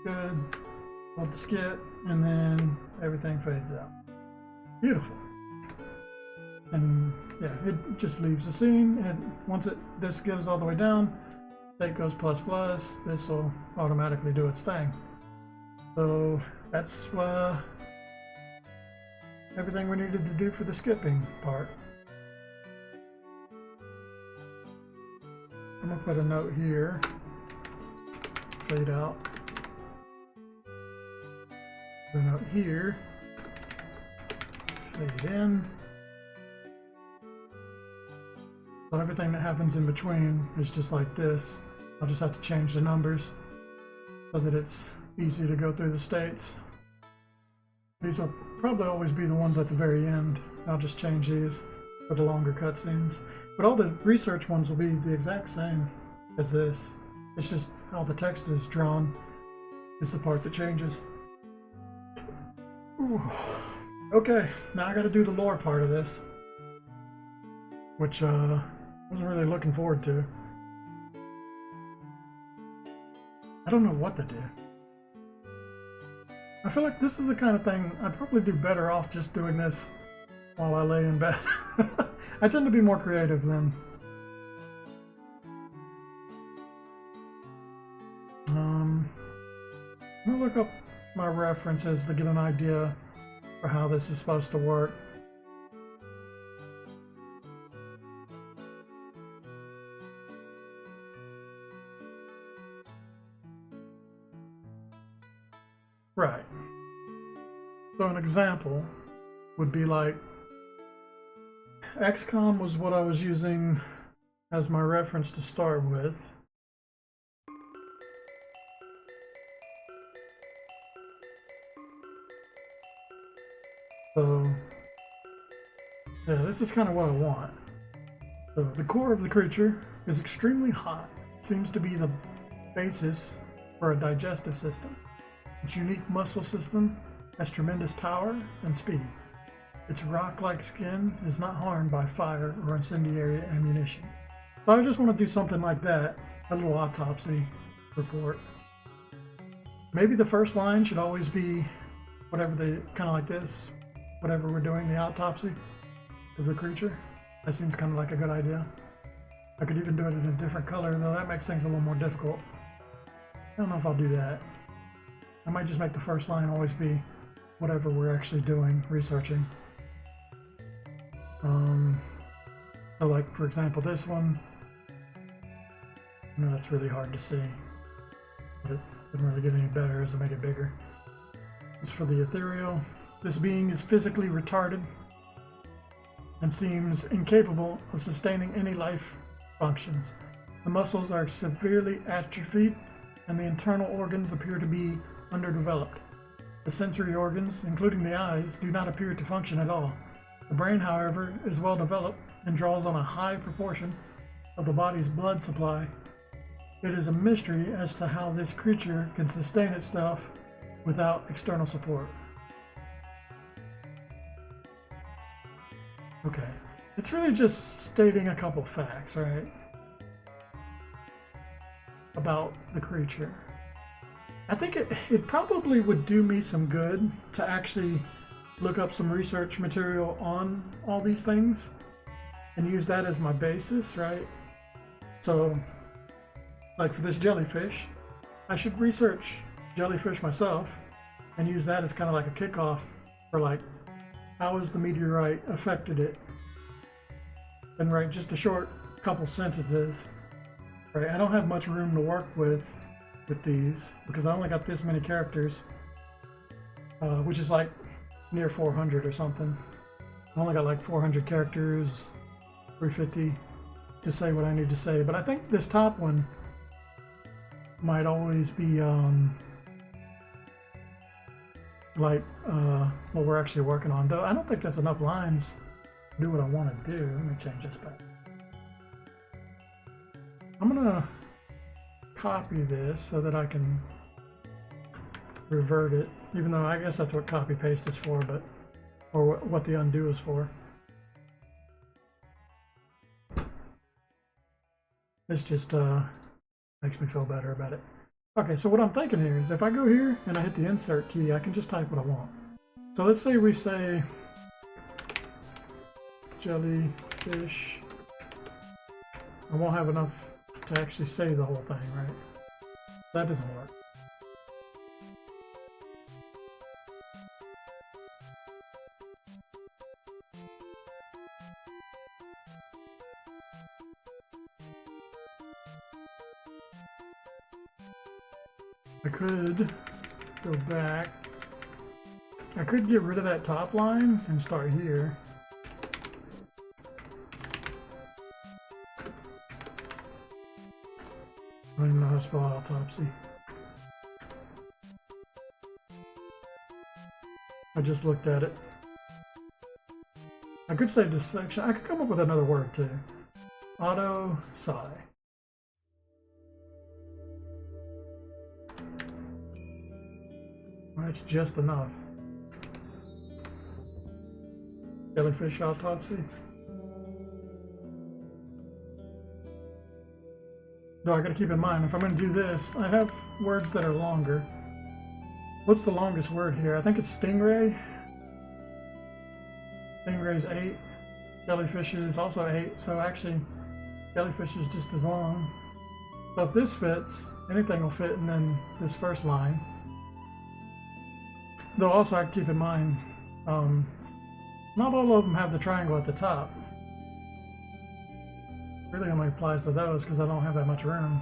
Speaker 1: good. Hold the skit, and then everything fades out. Beautiful. And yeah, it just leaves the scene, and once this goes all the way down, state goes plus plus, this will automatically do its thing. So that's everything we needed to do for the skipping part. I'm gonna put a note here, fade out. Put a note here, fade in. So everything that happens in between is just like this. I'll just have to change the numbers so that it's easy to go through the states. These will probably always be the ones at the very end. I'll just change these for the longer cutscenes. But all the research ones will be the exact same as this. It's just how the text is drawn is the part that changes. Ooh. Okay, now I gotta do the lore part of this, which wasn't really looking forward to. I don't know what to do. I feel like this is the kind of thing I'd probably do better off just doing this while I lay in bed. I tend to be more creative then. I'm gonna look up my references to get an idea for how this is supposed to work. Right. So an example would be like XCOM was what I was using as my reference to start with. So yeah, this is kind of what I want. So the core of the creature is extremely hot. Seems to be the basis for a digestive system. Its unique muscle system has tremendous power and speed. Its rock-like skin is not harmed by fire or incendiary ammunition. So I just want to do something like that, a little autopsy report. Maybe the first line should always be whatever the, kind of like this, whatever we're doing, the autopsy of the creature. That seems kind of like a good idea. I could even do it in a different color, though that makes things a little more difficult. I don't know if I'll do that. I might just make the first line always be whatever we're actually doing, researching. So like, for example, this one, I know that's really hard to see, but it didn't really get any better as I make it bigger. This is for the ethereal. This being is physically retarded and seems incapable of sustaining any life functions. The muscles are severely atrophied and the internal organs appear to be underdeveloped. The sensory organs, including the eyes, do not appear to function at all. The brain, however, is well developed and draws on a high proportion of the body's blood supply. It is a mystery as to how this creature can sustain itself without external support. Okay, it's really just stating a couple facts, right? About the creature. I think it probably would do me some good to actually look up some research material on all these things and use that as my basis, right? So, like for this jellyfish, I should research jellyfish myself and use that as kind of like a kickoff for like, how has the meteorite affected it? And write just a short couple sentences, right? I don't have much room to work with these because I only got this many characters, which is like near 400 or something. I only got like 400 characters, 350 to say what I need to say. But I think this top one might always be like what we're actually working on. Though I don't think that's enough lines to do what I want to do. Let me change this back. I'm gonna copy this so that I can revert it, even though I guess that's what copy paste is for, but or what the undo is for. This just makes me feel better about it. Okay, so what I'm thinking here is if I go here and I hit the insert key, I can just type what I want. So let's say we say jellyfish. I won't have enough to actually say the whole thing, right? That doesn't work. I could go back. I could get rid of that top line and start here. I don't even know how to spell autopsy. I just looked at it. I could save this section. I could come up with another word too. Auto-psi. That's just enough. Jellyfish autopsy. Though I gotta keep in mind, if I'm gonna do this, I have words that are longer. What's the longest word here? I think it's stingray. Stingray's 8. Jellyfish is also 8, so actually jellyfish is just as long. So if this fits, anything will fit in then this first line. Though also I keep in mind, not all of them have the triangle at the top. Really only applies to those because I don't have that much room.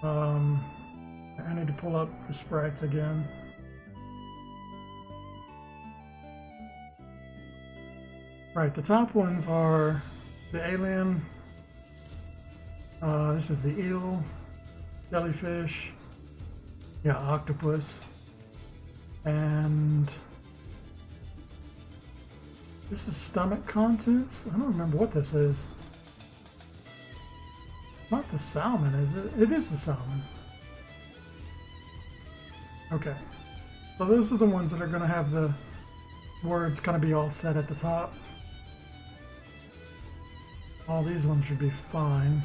Speaker 1: I need to pull up the sprites again. Right, the top ones are the alien. This is the eel, jellyfish, yeah, octopus, and this is stomach contents. I don't remember what this is. Not the salmon, is it? It is the salmon. Okay, so those are the ones that are going to have the words kind of be all set at the top. All these ones should be fine.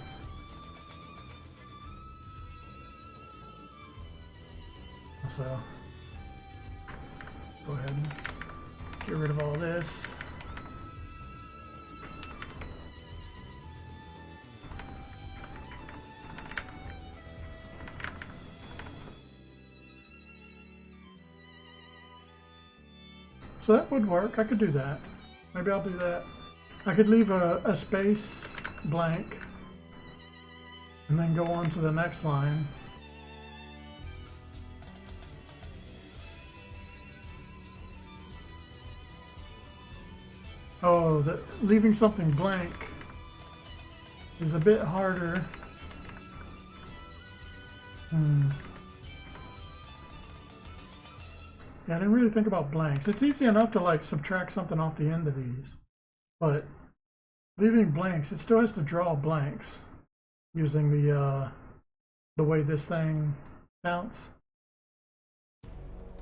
Speaker 1: So, go ahead and get rid of all this. So that would work. I could do that. Maybe I'll do that. I could leave a space blank and then go on to the next line. Oh, leaving something blank is a bit harder. Yeah, I didn't really think about blanks. It's easy enough to like subtract something off the end of these, but leaving blanks, it still has to draw blanks using the way this thing counts.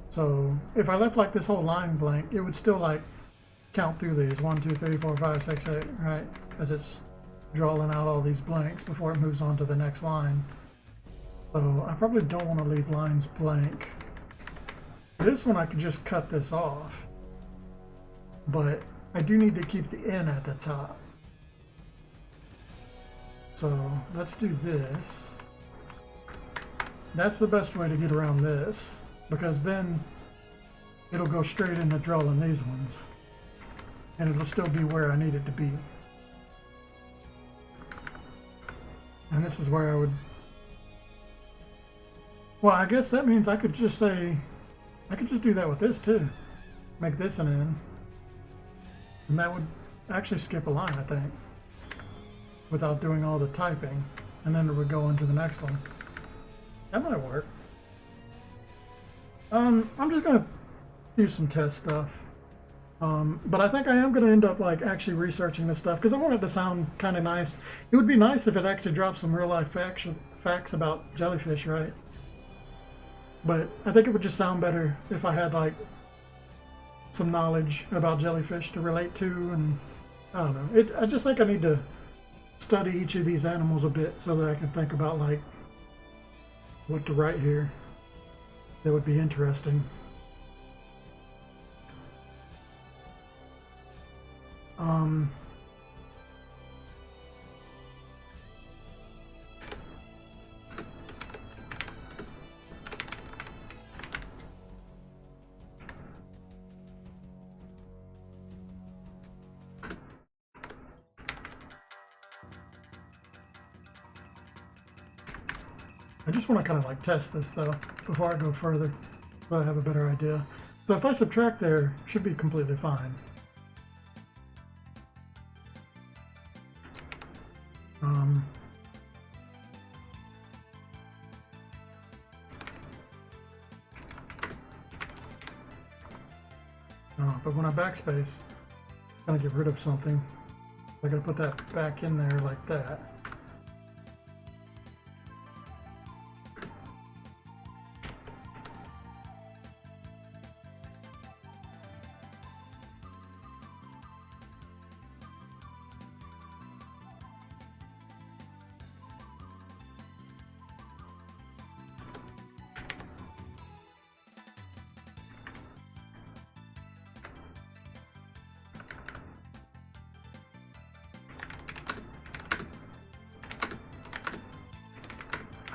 Speaker 1: So if I left like this whole line blank, it would still like count through these 1, 2, 3, 4, 5, 6, 8, right? As it's drawing out all these blanks before it moves on to the next line. So I probably don't want to leave lines blank. This one I could just cut this off, but I do need to keep the N at the top. So let's do this. That's the best way to get around this, because then it'll go straight into drawing these ones, and it'll still be where I need it to be. And this is where I would, well, I guess that means I could just say, I could just do that with this too. Make this an N. And that would actually skip a line, I think, without doing all the typing. And then it would go into the next one. That might work. I'm just gonna do some test stuff. But I think I am gonna end up like actually researching this stuff because I want it to sound kind of nice. It would be nice if it actually dropped some real life facts about jellyfish, right? But I think it would just sound better if I had like some knowledge about jellyfish to relate to, and I don't know. I just think I need to study each of these animals a bit so that I can think about like what to write here that would be interesting. I just want to kind of like test this though before I go further, so I have a better idea. So if I subtract there, it should be completely fine. But when I backspace, I'm gonna get rid of something. I gotta put that back in there like that.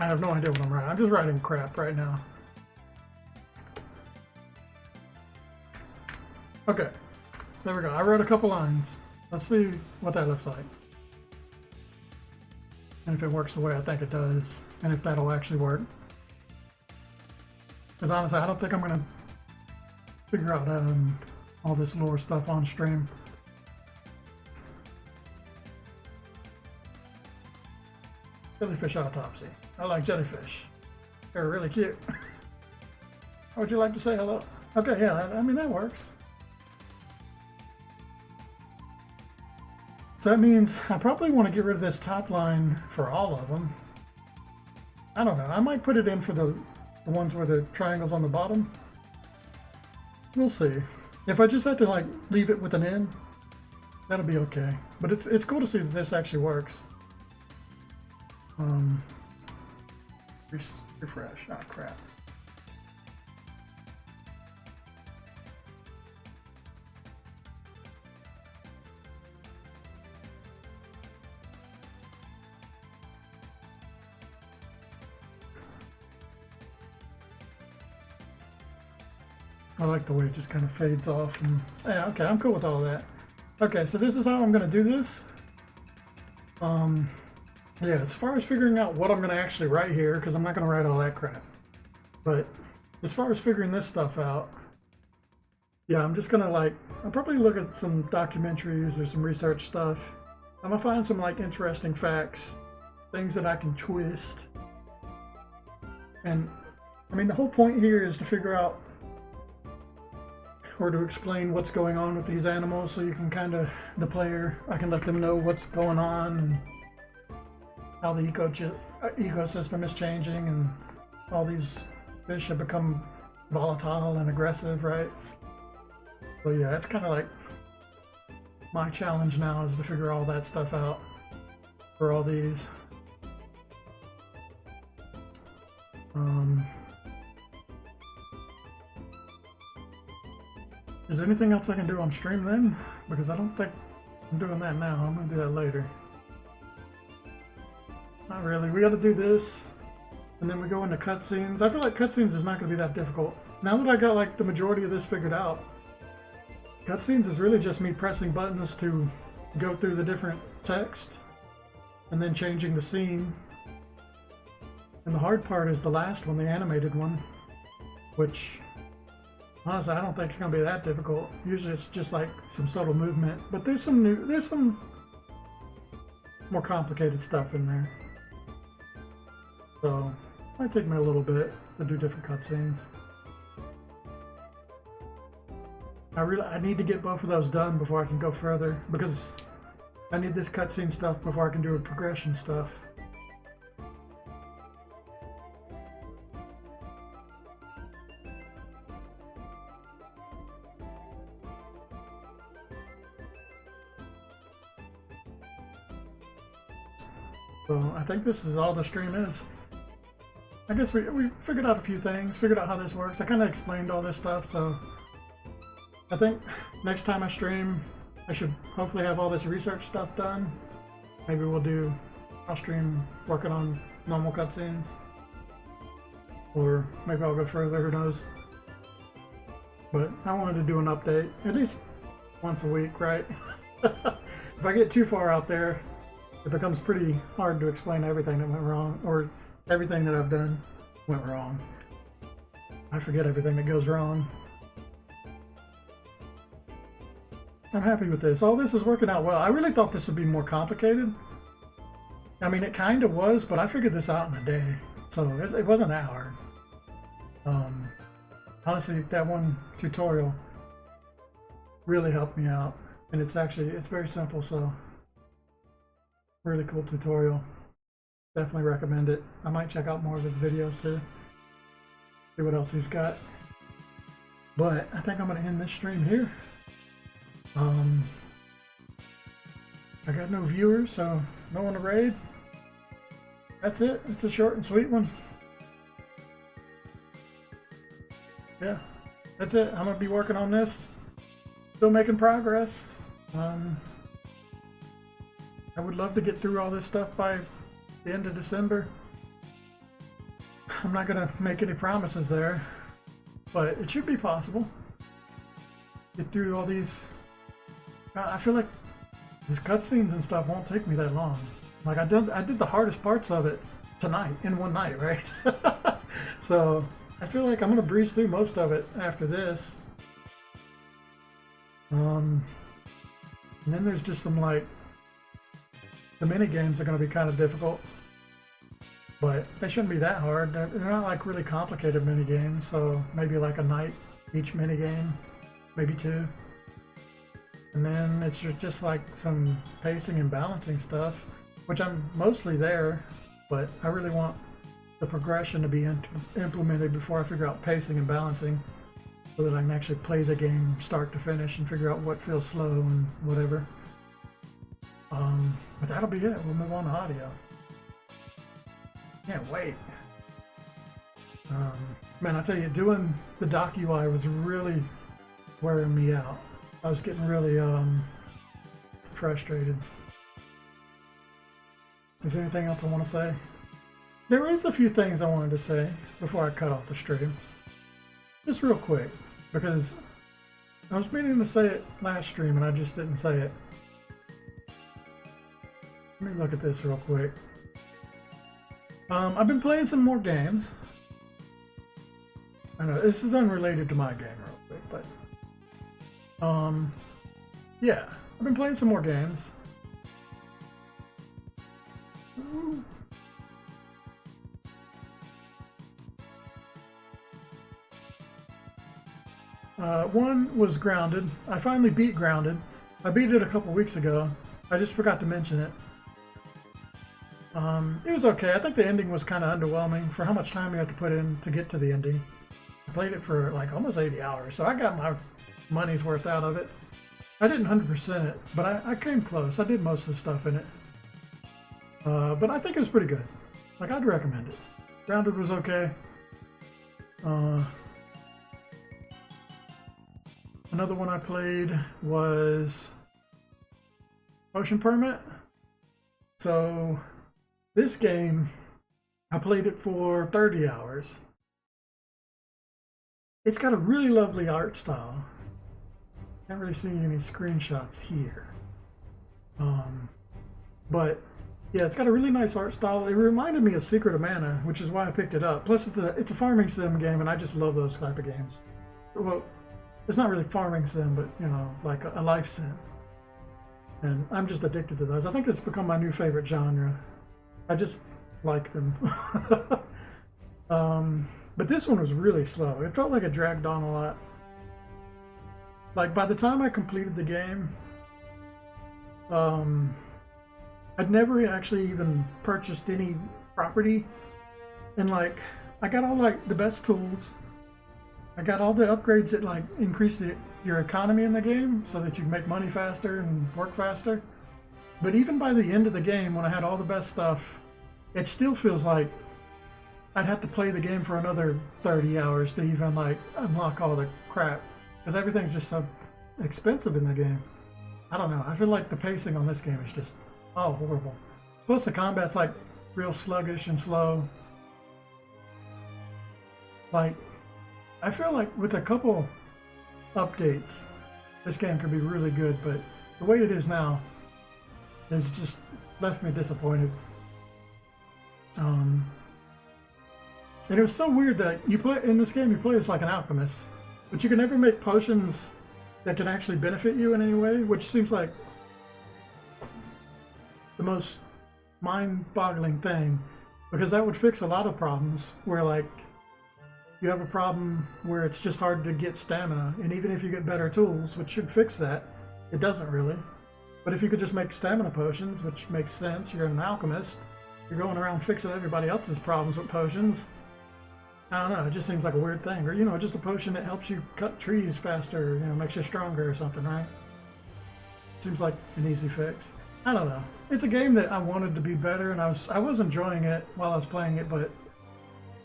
Speaker 1: I have no idea what I'm writing. I'm just writing crap right now. Okay, there we go. I wrote a couple lines. Let's see what that looks like. And if it works the way I think it does, and if that'll actually work. Because honestly, I don't think I'm going to figure out all this lore stuff on stream. Jellyfish autopsy. I like jellyfish. They're really cute. How would you like to say hello? Okay, yeah, I mean, that works. So that means I probably want to get rid of this top line for all of them. I don't know. I might put it in for the ones where the triangle's on the bottom. We'll see. If I just had to like leave it with an N, that'll be okay. But it's cool to see that this actually works. Refresh. Oh crap. I like the way it just kind of fades off. And yeah, okay, I'm cool with all that. Okay, so this is how I'm going to do this. Yeah, as far as figuring out what I'm going to actually write here, because I'm not going to write all that crap. But as far as figuring this stuff out, yeah, I'm just going to like, I'll probably look at some documentaries or some research stuff. I'm going to find some like interesting facts, things that I can twist. And I mean, the whole point here is to figure out or to explain what's going on with these animals so you can kind of, the player, I can let them know what's going on and how the ecosystem is changing, and all these fish have become volatile and aggressive, right? So yeah, it's kind of like my challenge now is to figure all that stuff out for all these. Is there anything else I can do on stream then? Because I don't think I'm doing that now. I'm going to do that later. Not really. We got to do this, and then we go into cutscenes. I feel like cutscenes is not going to be that difficult. Now that I got like the majority of this figured out, cutscenes is really just me pressing buttons to go through the different text and then changing the scene. And the hard part is the last one, the animated one, which honestly I don't think it's going to be that difficult. Usually it's just like some subtle movement, but there's some more complicated stuff in there. So it might take me a little bit to do different cutscenes. I need to get both of those done before I can go further, because I need this cutscene stuff before I can do a progression stuff. So I think this is all the stream is. I guess we figured out a few things, figured out how this works. I kind of explained all this stuff, so I think next time I stream, I should hopefully have all this research stuff done. Maybe I'll stream working on normal cutscenes. Or maybe I'll go further, who knows. But I wanted to do an update, at least once a week, right? If I get too far out there, it becomes pretty hard to explain everything that went wrong, or everything that I've done went wrong. I forget everything that goes wrong. I'm happy with this. All this is working out well. I really thought this would be more complicated. I mean, it kind of was, but I figured this out in a day. So it wasn't that hard. Honestly, that one tutorial really helped me out. And it's very simple, so really cool tutorial. Definitely recommend it. I might check out more of his videos too. See what else he's got. But I think I'm going to end this stream here. I got no viewers, so no one to raid. That's it. It's a short and sweet one. Yeah, that's it. I'm going to be working on this. Still making progress. I would love to get through all this stuff by the end of December. I'm not gonna make any promises there, but it should be possible. Get through all these. I feel like these cutscenes and stuff won't take me that long. Like I did the hardest parts of it tonight in one night, right? So I feel like I'm gonna breeze through most of it after this. And then there's just some like the mini games are gonna be kind of difficult, but they shouldn't be that hard. They're not like really complicated mini games, so maybe like a night each mini game, maybe two. And then it's just like some pacing and balancing stuff, which I'm mostly there, but I really want the progression to be implemented before I figure out pacing and balancing, so that I can actually play the game start to finish and figure out what feels slow and whatever. But that'll be it. We'll move on to audio. Can't wait. Man, I tell you, doing the dock UI was really wearing me out. I was getting really frustrated. Is there anything else I want to say? There is a few things I wanted to say before I cut off the stream. Just real quick, because I was meaning to say it last stream and I just didn't say it. Let me look at this real quick. I've been playing some more games. I know this is unrelated to my game real quick, but yeah, I've been playing some more games. One was Grounded. I finally beat Grounded. I beat it a couple weeks ago. I just forgot to mention it. It was okay. I think the ending was kind of underwhelming for how much time you have to put in to get to the ending. I played it for like almost 80 hours, so I got my money's worth out of it. I didn't 100% it, but I came close. I did most of the stuff in it. But I think it was pretty good. Like, I'd recommend it. Grounded was okay. Another one I played was Ocean Permit. So this game, I played it for 30 hours. It's got a really lovely art style. Can't really see any screenshots here. But yeah, it's got a really nice art style. It reminded me of Secret of Mana, which is why I picked it up. Plus, it's a farming sim game, and I just love those type of games. Well, it's not really farming sim, but you know, like a life sim. And I'm just addicted to those. I think it's become my new favorite genre. I just like them. But this one was really slow. It felt like it dragged on a lot. Like by the time I completed the game, I'd never actually even purchased any property, and like I got all like the best tools. I got all the upgrades that like increase your economy in the game so that you can make money faster and work faster. But even by the end of the game, when I had all the best stuff, it still feels like I'd have to play the game for another 30 hours to even like unlock all the crap, because everything's just so expensive in the game. I don't know. I feel like the pacing on this game is just horrible. Plus the combat's like real sluggish and slow. Like, I feel like with a couple updates, this game could be really good, but the way it is now has just left me disappointed. And it was so weird that you play in this game, you play as like an alchemist, but you can never make potions that can actually benefit you in any way, which seems like the most mind-boggling thing, because that would fix a lot of problems where like you have a problem where it's just hard to get stamina, and even if you get better tools, which should fix that, it doesn't really. But if you could just make stamina potions, which makes sense, you're an alchemist, you're going around fixing everybody else's problems with potions. I don't know, it just seems like a weird thing. Or, you know, just a potion that helps you cut trees faster, you know, makes you stronger or something, right? Seems like an easy fix. I don't know. It's a game that I wanted to be better, and I was enjoying it while I was playing it, but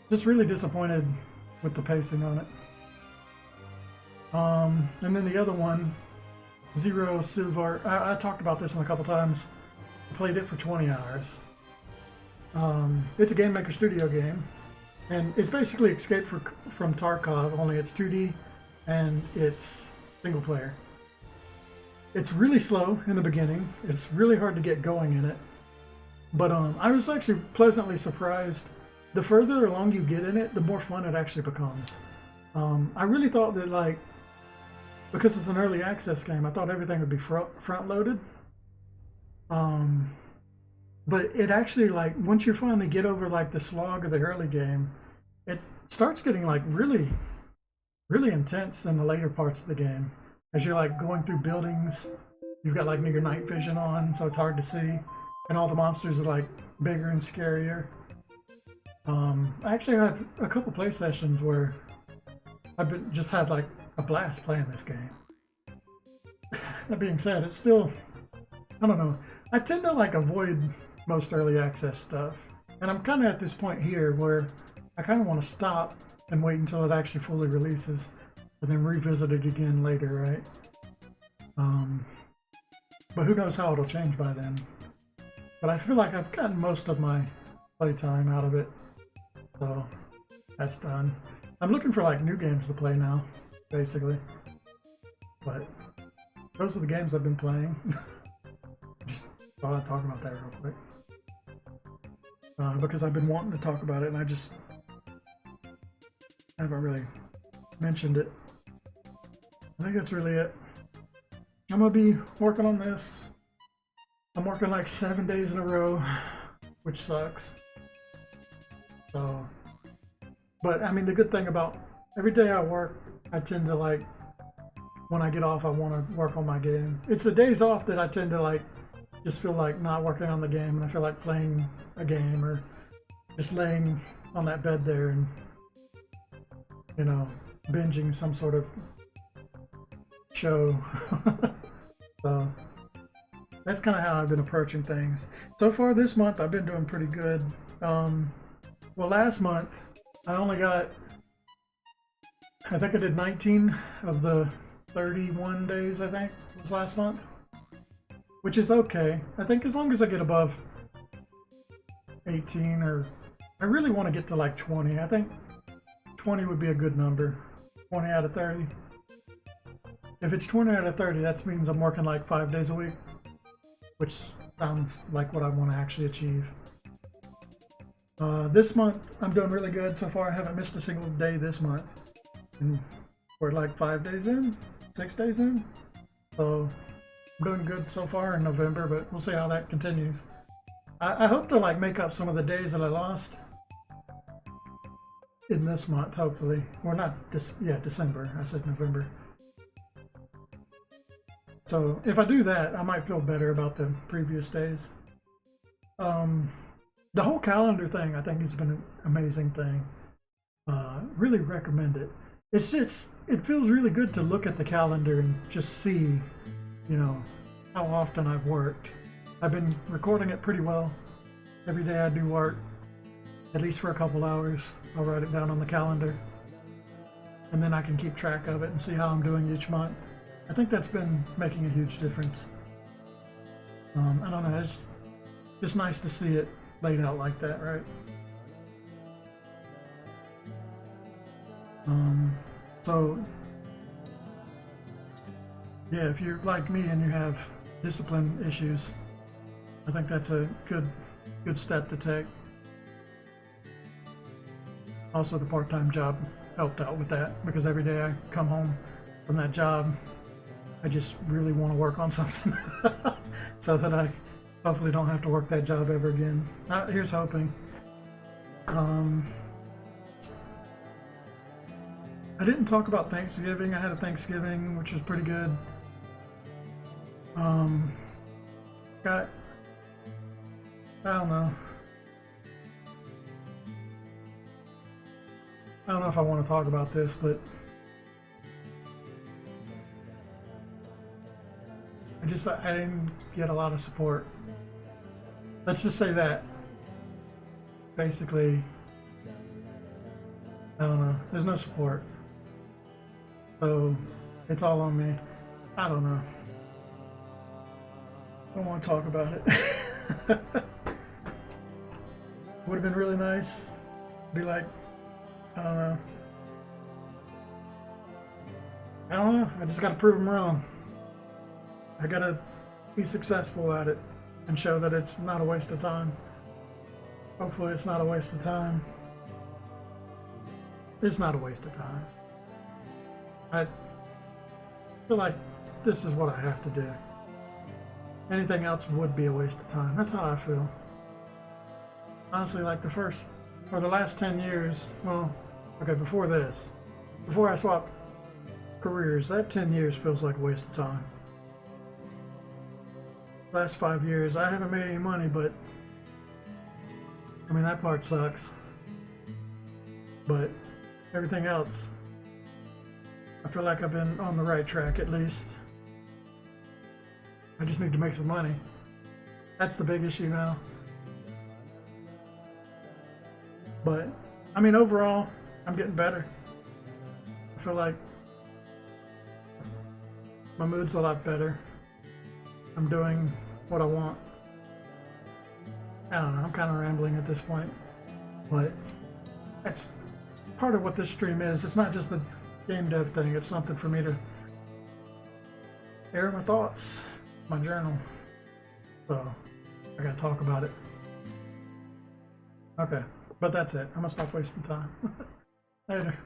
Speaker 1: just really disappointed with the pacing on it. And then the other one, Zero Silver, I talked about this one a couple times. I played it for 20 hours. It's a Game Maker Studio game. And it's basically from Tarkov, only it's 2D and it's single player. It's really slow in the beginning. It's really hard to get going in it. But I was actually pleasantly surprised. The further along you get in it, the more fun it actually becomes. I really thought that, like, because it's an early access game, I thought everything would be front loaded. But it actually, like, once you finally get over like the slog of the early game, it starts getting like really, really intense in the later parts of the game. As you're like going through buildings, you've got like your night vision on, so it's hard to see, and all the monsters are like bigger and scarier. I actually had a couple play sessions where I've just had like a blast playing this game. That being said, it's still, I don't know. I tend to like avoid most early access stuff, and I'm kind of at this point here where I kind of want to stop and wait until it actually fully releases, and then revisit it again later, right? But who knows how it'll change by then. But I feel like I've gotten most of my playtime out of it, so that's done. I'm looking for like new games to play now, basically. But those are the games I've been playing. Just thought I'd talk about that real quick. Because I've been wanting to talk about it and I just haven't really mentioned it. I think that's really it. I'm gonna be working on this. I'm working like 7 days in a row, which sucks. So, but I mean, the good thing about every day I work, I tend to like, when I get off, I want to work on my game. It's the days off that I tend to like, just feel like not working on the game, and I feel like playing a game or just laying on that bed there and, you know, binging some sort of show. So that's kind of how I've been approaching things. So far this month, I've been doing pretty good. Well, last month, I only got, I think I did 19 of the 31 days, I think, was last month. Which is okay. I think as long as I get above 18, or I really want to get to like 20. I think 20 would be a good number. 20 out of 30. If it's 20 out of 30, that means I'm working like 5 days a week, which sounds like what I want to actually achieve. This month, I'm doing really good so far. I haven't missed a single day this month. And we're like 5 days in, 6 days in. So I'm doing good so far in November, but we'll see how that continues. I hope to like make up some of the days that I lost in this month, hopefully. Or not, December. I said November. So if I do that, I might feel better about the previous days. The whole calendar thing, I think, has been an amazing thing. Really recommend it. It's just, it feels really good to look at the calendar and just see, you know, how often I've worked. I've been recording it pretty well. Every day I do work, at least for a couple hours. I'll write it down on the calendar, and then I can keep track of it and see how I'm doing each month. I think that's been making a huge difference. I don't know, it's just nice to see it laid out like that, right? So yeah, if you're like me and you have discipline issues, I think that's a good step to take. Also, the part-time job helped out with that, because every day I come home from that job, I just really want to work on something so that I hopefully don't have to work that job ever again. Here's hoping. I didn't talk about Thanksgiving. I had a Thanksgiving, which was pretty good. I don't know. I don't know if I want to talk about this, but I didn't get a lot of support. Let's just say that. Basically, I don't know. There's no support. So it's all on me. I don't know. I don't want to talk about it. Would have been really nice. Be like I don't know. I don't know. I just gotta prove them wrong. I gotta be successful at it and show that it's not a waste of time. Hopefully it's not a waste of time. It's not a waste of time. I feel like this is what I have to do. Anything else would be a waste of time. That's how I feel. Honestly, like the last 10 years, well, okay, before this, before I swapped careers, that 10 years feels like a waste of time. Last 5 years, I haven't made any money, but I mean, that part sucks. But everything else, I feel like I've been on the right track at least. I just need to make some money. That's the big issue now. But, I mean, overall, I'm getting better. I feel like my mood's a lot better. I'm doing what I want. I don't know, I'm kind of rambling at this point. But that's part of what this stream is. It's not just the game dev thing, it's something for me to air my thoughts, my journal. So, I gotta talk about it. Okay, but that's it. I'm gonna stop wasting time. Later.